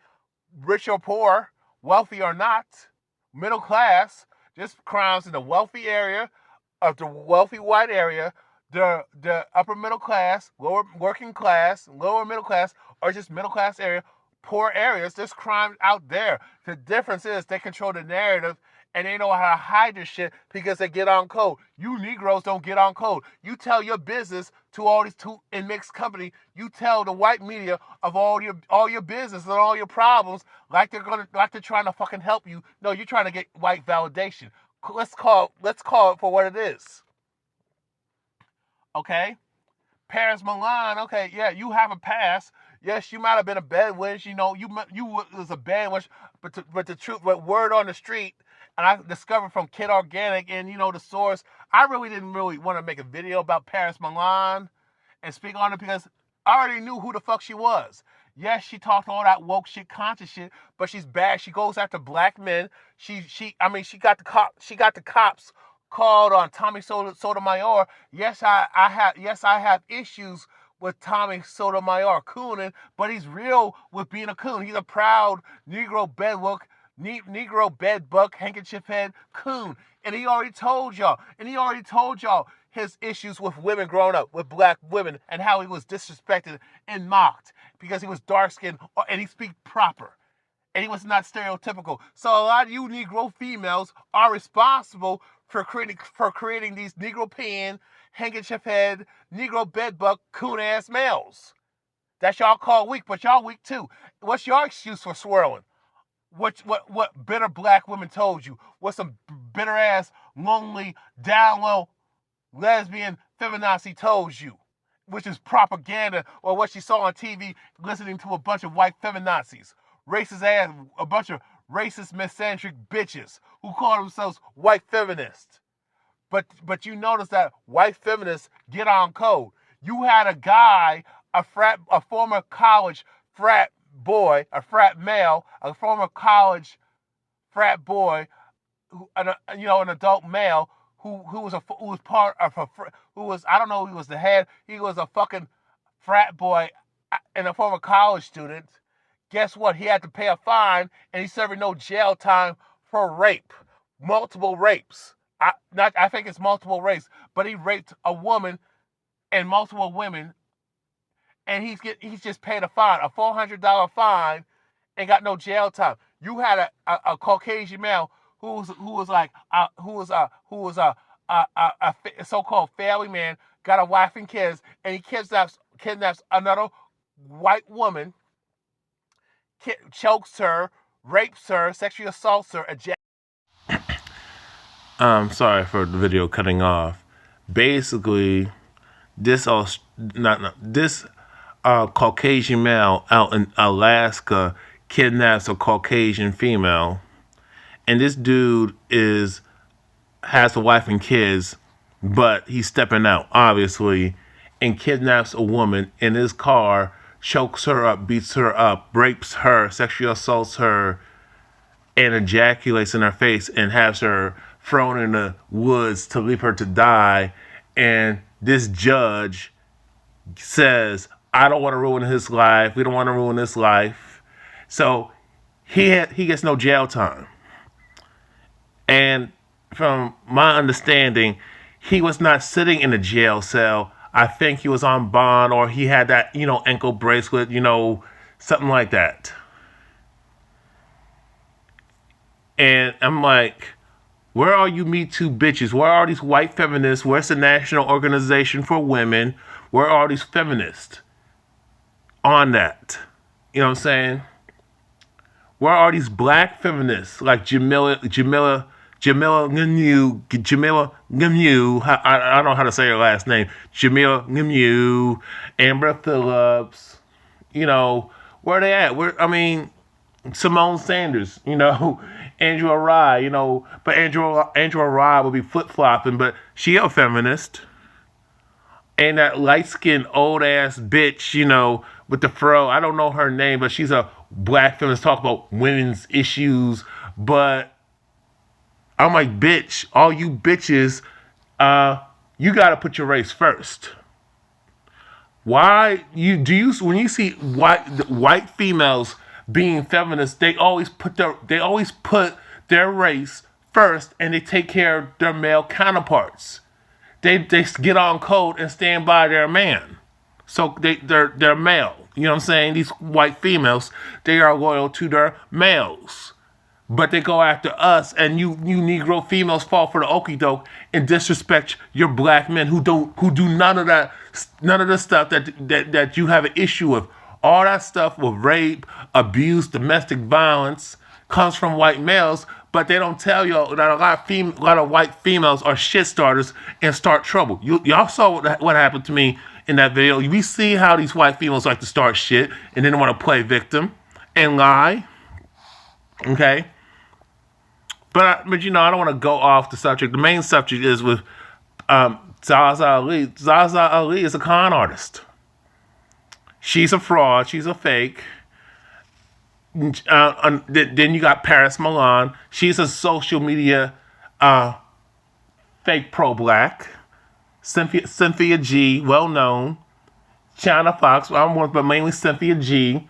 S1: rich or poor, wealthy or not, middle class. There's crimes in the wealthy area, of the wealthy white area, the upper middle class, lower working class, lower middle class, or just middle class area, poor areas. There's crime out there. The difference is they control the narrative and they know how to hide this shit because they get on code. You Negroes don't get on code. You tell your business to all these two in mixed company. You tell the white media of all your business and all your problems like they're trying to fucking help you. No, you're trying to get white validation. Let's call it for what it is. Okay? Paris Milan, okay, yeah, you have a past. Yes, you might have been a bad witch. You was a bad witch, but the truth, word on the street, and I discovered from Kid Organic and the source. I really didn't want to make a video about Paris Milan and speak on it because I already knew who the fuck she was. Yes, she talked all that woke shit, conscious shit, but she's bad. She goes after black men. She got the cops called on Tommy Sotomayor. Yes, I have issues with Tommy Sotomayor cooning, but he's real with being a coon. He's a proud Negro bedbug, handkerchief head coon. And he already told y'all his issues with women growing up, with black women, and how he was disrespected and mocked because he was dark-skinned and he speak proper. And he was not stereotypical. So a lot of you Negro females are responsible for creating these Negro pen, handkerchief head, Negro bedbug, coon-ass males. That y'all call weak, but y'all weak too. What's your excuse for swirling? What bitter black women told you? What some bitter-ass, lonely, down-low, lesbian feminazi told you? Which is propaganda, or what she saw on TV listening to a bunch of white feminazis. Racist ass, a bunch of racist, misandric bitches who call themselves white feminists. But you notice that white feminists get on code. You had a guy, a former college frat boy, a frat male, a former college frat boy, an adult male who was I don't know, he was the head. He was a fucking frat boy and a former college student. Guess what? He had to pay a fine, and he's serving no jail time for rape. Multiple rapes. I think it's multiple rapes, but he raped a woman and multiple women, and he's just paid a fine, a $400 fine, and got no jail time. You had a Caucasian male who was a so-called family man, got a wife and kids, and he kidnaps another white woman, chokes her, rapes her, sexually assaults her. Sorry for the video cutting off. Basically, this Caucasian male out in Alaska kidnaps a Caucasian female, and this dude has a wife and kids, but he's stepping out, obviously, and kidnaps a woman in his car, chokes her up, beats her up, rapes her, sexually assaults her, and ejaculates in her face and has her thrown in the woods to leave her to die. And this judge says, I don't want to ruin his life. We don't want to ruin his life. So he gets no jail time. And from my understanding, he was not sitting in a jail cell. I think he was on bond, or he had that, ankle bracelet, something like that. And I'm like, where are you Me Too bitches? Where are these white feminists? Where's the National Organization for Women? Where are these feminists on that? You know what I'm saying? Where are these black feminists like Jamila Ngamu, I don't know how to say her last name, Jamila Ngamu, Amber Phillips, where are they at? Simone Sanders, Angela Rye, but Angela Rye will be flip-flopping, but she a feminist. And that light-skinned old-ass bitch, with the fro, I don't know her name, but she's a black feminist, talk about women's issues, but I'm like, bitch, all you bitches, you gotta put your race first. When you see white females being feminists, they always put their race first, and they take care of their male counterparts. They get on code and stand by their man. So they're male. You know what I'm saying? These white females, they are loyal to their males. But they go after us, and you Negro females fall for the okie doke and disrespect your black men who do none of the stuff that you have an issue with. All that stuff with rape, abuse, domestic violence comes from white males, but they don't tell you that a lot of white females are shit starters and start trouble. Y'all saw what happened to me in that video. We see how these white females like to start shit and then want to play victim and lie. Okay? But I don't want to go off the subject. The main subject is with ZaZa Ali. ZaZa Ali is a con artist. She's a fraud. She's a fake. Then you got Paris Milan. She's a social media fake pro-black. Cynthia G, well known. China Fox, but mainly Cynthia G,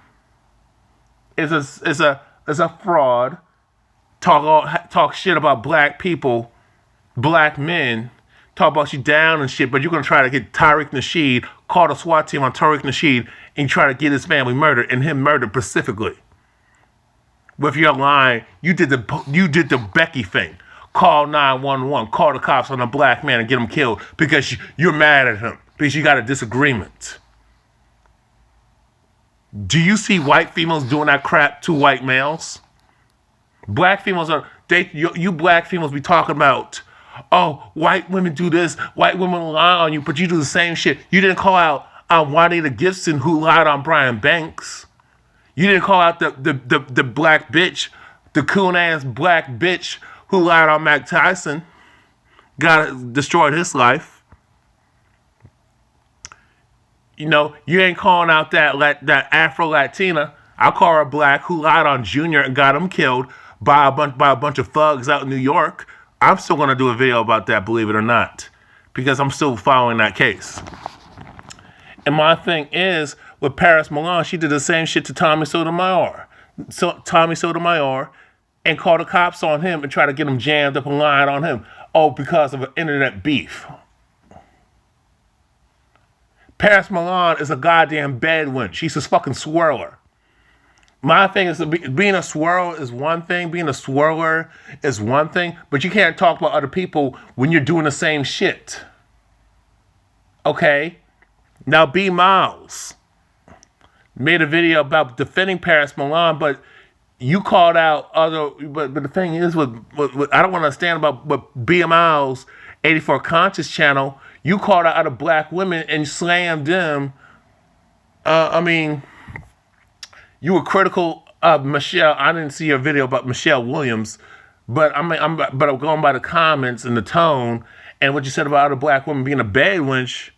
S1: is a fraud. Talk shit about black people, black men. Talk about you down and shit, but you're gonna try to get Tariq Nasheed, call the SWAT team on Tariq Nasheed, and try to get his family murdered, and him murdered specifically. With your line, you did the Becky thing. Call 911, call the cops on a black man and get him killed because you're mad at him, because you got a disagreement. Do you see white females doing that crap to white males? Black females you black females be talking about, oh, white women do this, white women lie on you, but you do the same shit. You didn't call out Juanita Gibson, who lied on Brian Banks. You didn't call out the black bitch, the coon-ass black bitch who lied on Mike Tyson, destroyed his life. You ain't calling out that Afro-Latina, I'll call her black, who lied on Junior and got him killed by a bunch of thugs out in New York. I'm still going to do a video about that, believe it or not, because I'm still following that case. And my thing is, with Paris Milan, she did the same shit to Tommy Sotomayor. And called the cops on him and tried to get him jammed up and lied on him. Oh, because of an internet beef. Paris Milan is a goddamn bad one. She's a fucking swirler. My thing is, being a swirler is one thing. Being a swirler is one thing. But you can't talk about other people when you're doing the same shit. Okay? Now, B. Miles made a video about defending Paris Milan, but you called out other. But the thing is, what I don't want to understand about what B. Miles 84 Conscious channel, you called out other black women and slammed them. You were critical of Michelle. I didn't see your video about Michelle Williams, but I'm going by the comments and the tone and what you said about other black women being a bad wench.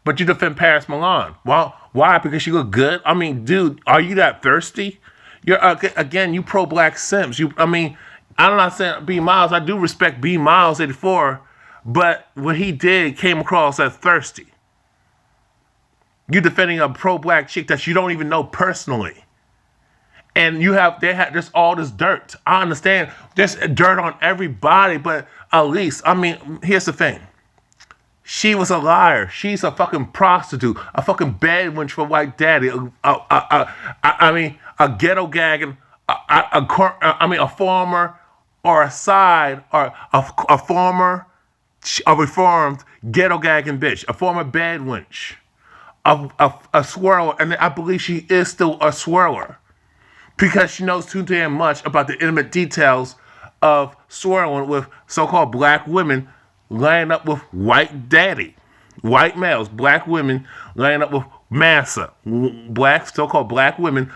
S1: But you defend Paris Milan. Well, why? Because she look good? I mean, dude, are you that thirsty? You're again, you pro-black simps. I'm not saying B. Miles. I do respect B. Miles 84, but what he did came across as thirsty. You defending a pro-black chick that you don't even know personally. And there's all this dirt. I understand there's dirt on everybody, but at least, here's the thing. She was a liar. She's a fucking prostitute, a fucking bad wench for white daddy. A ghetto gagging, a former or a side or a reformed ghetto gagging bitch, a former bad wench, a swirler, and I believe she is still a swirler. Because she knows too damn much about the intimate details of swirling with so-called black women laying up with white daddy, white males, black women laying up with massa, so-called black women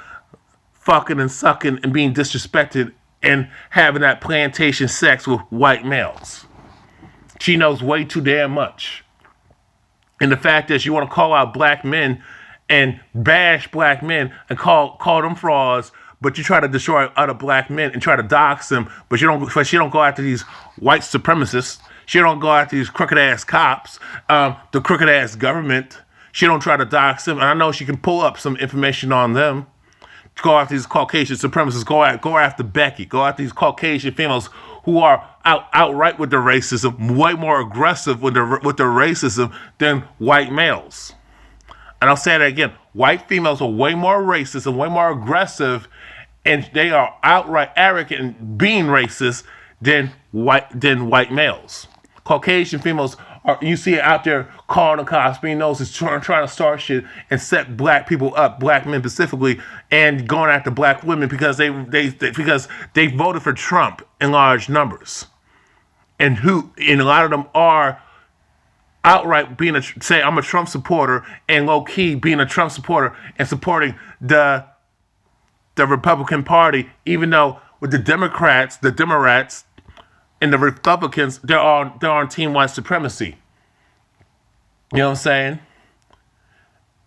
S1: fucking and sucking and being disrespected and having that plantation sex with white males. She knows way too damn much. And the fact is, you want to call out black men and bash black men and call them frauds, but you try to destroy other black men and try to dox them, but she don't go after these white supremacists. She don't go after these crooked ass cops, the crooked ass government. She don't try to dox them. And I know she can pull up some information on them. Go after these Caucasian supremacists. Go after Becky. Go after these Caucasian females who are outright with their racism, way more aggressive with their racism than white males. And I'll say that again. White females are way more racist and way more aggressive, and they are outright arrogant and being racist than white males. Caucasian females you see it out there calling the cops, being those who's trying to start shit and set black people up, black men specifically, and going after black women because they voted for Trump in large numbers, and a lot of them are outright being say I'm a Trump supporter and low key being a Trump supporter and supporting the Republican Party, even though with the Democrats and the Republicans, they're on team white supremacy. You know what I'm saying?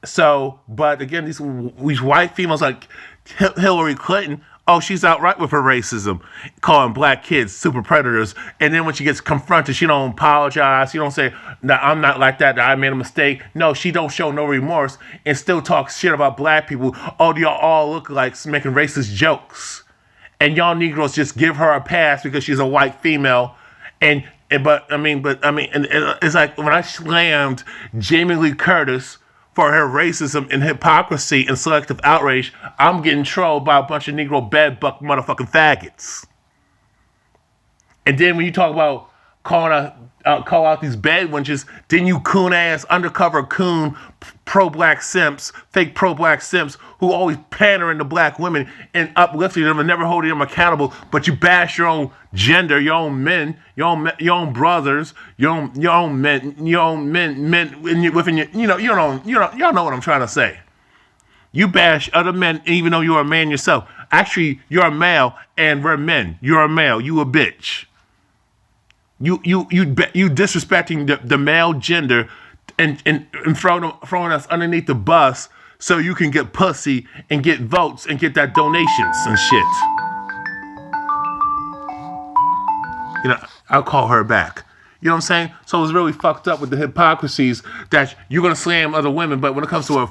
S1: So, but again, these white females like Hillary Clinton, oh, she's outright with her racism, calling black kids super predators. And then when she gets confronted, she don't apologize. She don't say, no, I'm not like that I made a mistake. No, she don't show no remorse and still talks shit about black people. Oh, do y'all all look like making racist jokes? And y'all Negroes just give her a pass because she's a white female. And it's like when I slammed Jamie Lee Curtis for her racism and hypocrisy and selective outrage, I'm getting trolled by a bunch of Negro bedbuck motherfucking faggots. And then when you talk about call out these bad wenches, then you coon ass, undercover coon, pro-black simps, fake pro-black simps who always pandering to black women and uplifting them and never holding them accountable, but you bash your own gender, your own men, your own brothers, your own men within your, y'all know what I'm trying to say. You bash other men even though you're a man yourself. Actually, you're a male and we're men. You're a male. You a bitch. You disrespecting the male gender and throwing us underneath the bus so you can get pussy and get votes and get that donations and shit. I'll call her back. You know what I'm saying? So it's really fucked up with the hypocrisies that you're gonna slam other women, but when it comes to a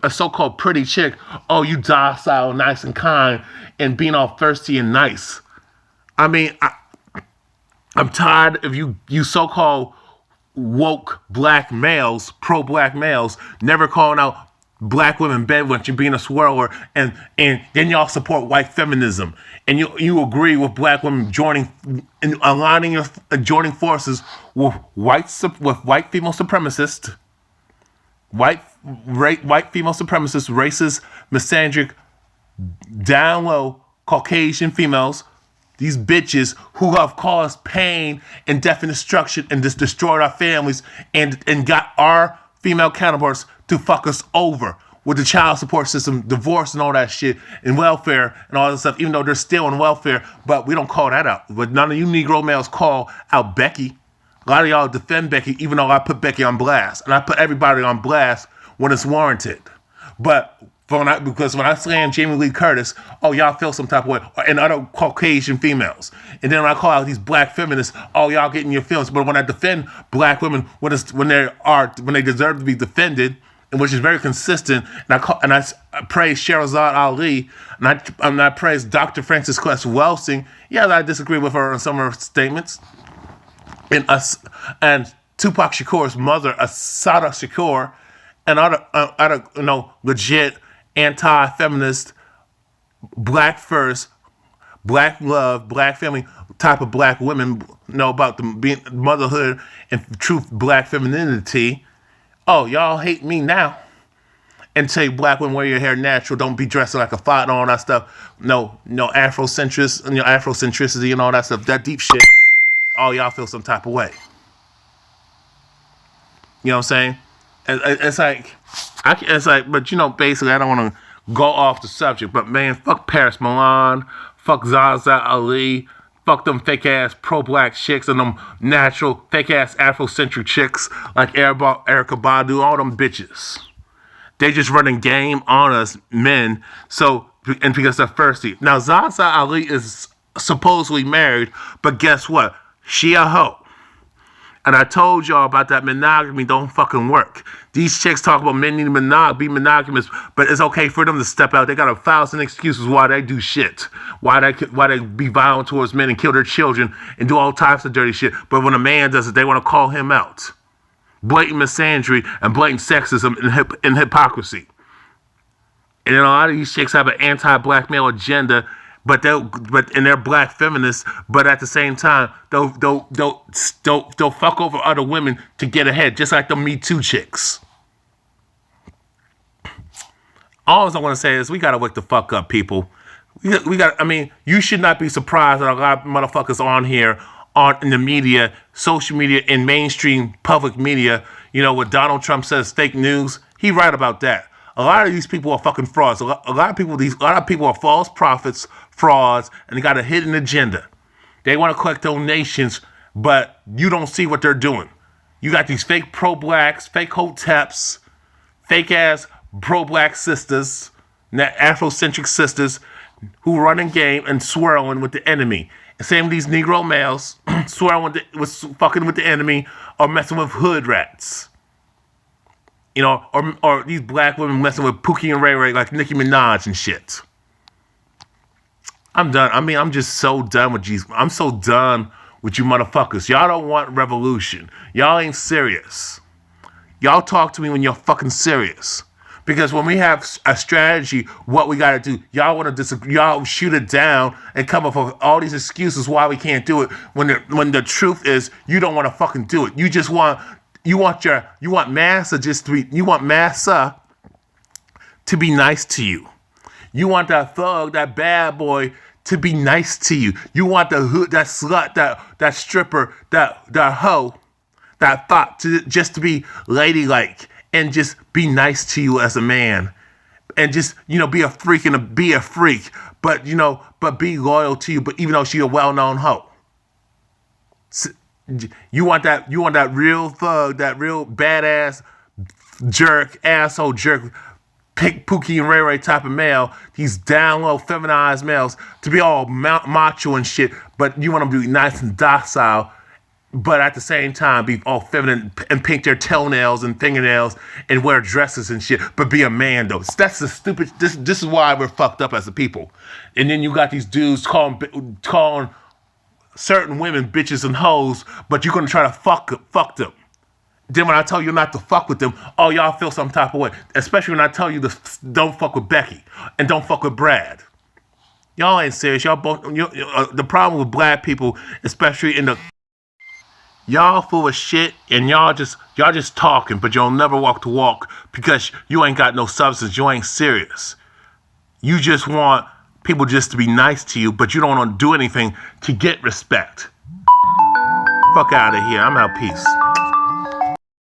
S1: so-called pretty chick, oh, you docile, nice and kind, and being all thirsty and nice. I'm tired of you so-called woke black males, pro-black males, never calling out black women bed when you being a swirler, and then y'all support white feminism, and you agree with black women joining and aligning your joining forces with white female supremacists, white female supremacists, racist, misandric, down low Caucasian females. These bitches who have caused pain and death and destruction and just destroyed our families and got our female counterparts to fuck us over with the child support system, divorce and all that shit, and welfare and all that stuff, even though they're still on welfare, but we don't call that out. But none of you Negro males call out Becky. A lot of y'all defend Becky, even though I put Becky on blast. And I put everybody on blast when it's warranted. But because when I slam Jamie Lee Curtis, oh, y'all feel some type of way, and other Caucasian females. And then when I call out these black feminists, oh, y'all getting your feelings. But when I defend black women, when they deserve to be defended, and which is very consistent, and I praise Sherazade Ali, and I praise Dr. Frances Cress Welsing. Yeah, I disagree with her on some of her statements. And Tupac Shakur's mother, Assata Shakur, and other legit anti-feminist, black first, black love, black family type of black women know about being motherhood and true black femininity. Oh, y'all hate me now and say black women wear your hair natural, don't be dressed like a fight and all that stuff. No Afrocentricity and all that stuff, that deep shit. Oh, y'all feel some type of way. You know what I'm saying? It's like, but basically, I don't want to go off the subject, but man, fuck Paris Milan, fuck ZaZa Ali, fuck them fake ass pro-black chicks and them natural fake ass Afrocentric chicks like Erykah Badu, all them bitches. They just running game on us men, and because they're thirsty. Now ZaZa Ali is supposedly married, but guess what? She a hoe. And I told y'all about that monogamy don't fucking work. These chicks talk about men need to be monogamous, but it's okay for them to step out. They got 1,000 excuses why they do shit. Why they be violent towards men and kill their children and do all types of dirty shit. But when a man does it, they want to call him out. Blatant misandry and blatant sexism and hypocrisy. And then a lot of these chicks have an anti-black male agenda, but they're black feminists, but at the same time, they'll fuck over other women to get ahead, just like the Me Too chicks. All I want to say is we gotta wake the fuck up, people. You should not be surprised that a lot of motherfuckers on here, in the media, social media, and mainstream public media, what Donald Trump says fake news, he right about that. A lot of these people are fucking frauds. A lot of people are false prophets, frauds, and they got a hidden agenda. They want to collect donations, but you don't see what they're doing. You got these fake pro-blacks, fake hoteps, fake-ass pro-black sisters, Afrocentric sisters, who run in game and swirling with the enemy. And same with these Negro males, swirling fucking with the enemy or messing with hood rats. Or these black women messing with Pookie and Ray Ray like Nicki Minaj and shit. I'm done. I'm just so done with you. I'm so done with you motherfuckers. Y'all don't want revolution. Y'all ain't serious. Y'all talk to me when you're fucking serious. Because when we have a strategy, what we gotta do, y'all want to disagree. Y'all shoot it down and come up with all these excuses why we can't do it. When the truth is, you don't want to fucking do it. You want massa to be nice to you. You want that thug, that bad boy to be nice to you. You want the hood, that slut, that stripper, that hoe, that thought to be ladylike and just be nice to you as a man. And just, be a freak but be loyal to you, but even though she's a well-known hoe. You want that real thug, that real badass jerk, asshole jerk, pick Pookie and Ray Ray type of male, these down low feminized males to be all macho and shit, but you want them to be nice and docile, but at the same time be all feminine and paint their toenails and fingernails and wear dresses and shit, but be a man though. That's the stupid, this is why we're fucked up as a people. And then you got these dudes calling certain women, bitches and hoes, but you're gonna try to fuck them. Then when I tell you not to fuck with them, oh, y'all feel some type of way. Especially when I tell you to don't fuck with Becky and don't fuck with Brad. Y'all ain't serious. Y'all both. The problem with black people, especially in the, y'all full of shit and y'all just talking, but you'll never walk the walk because you ain't got no substance. You ain't serious. You just want people just to be nice to you, but you don't want to do anything to get respect. Fuck out of here. I'm out. Peace.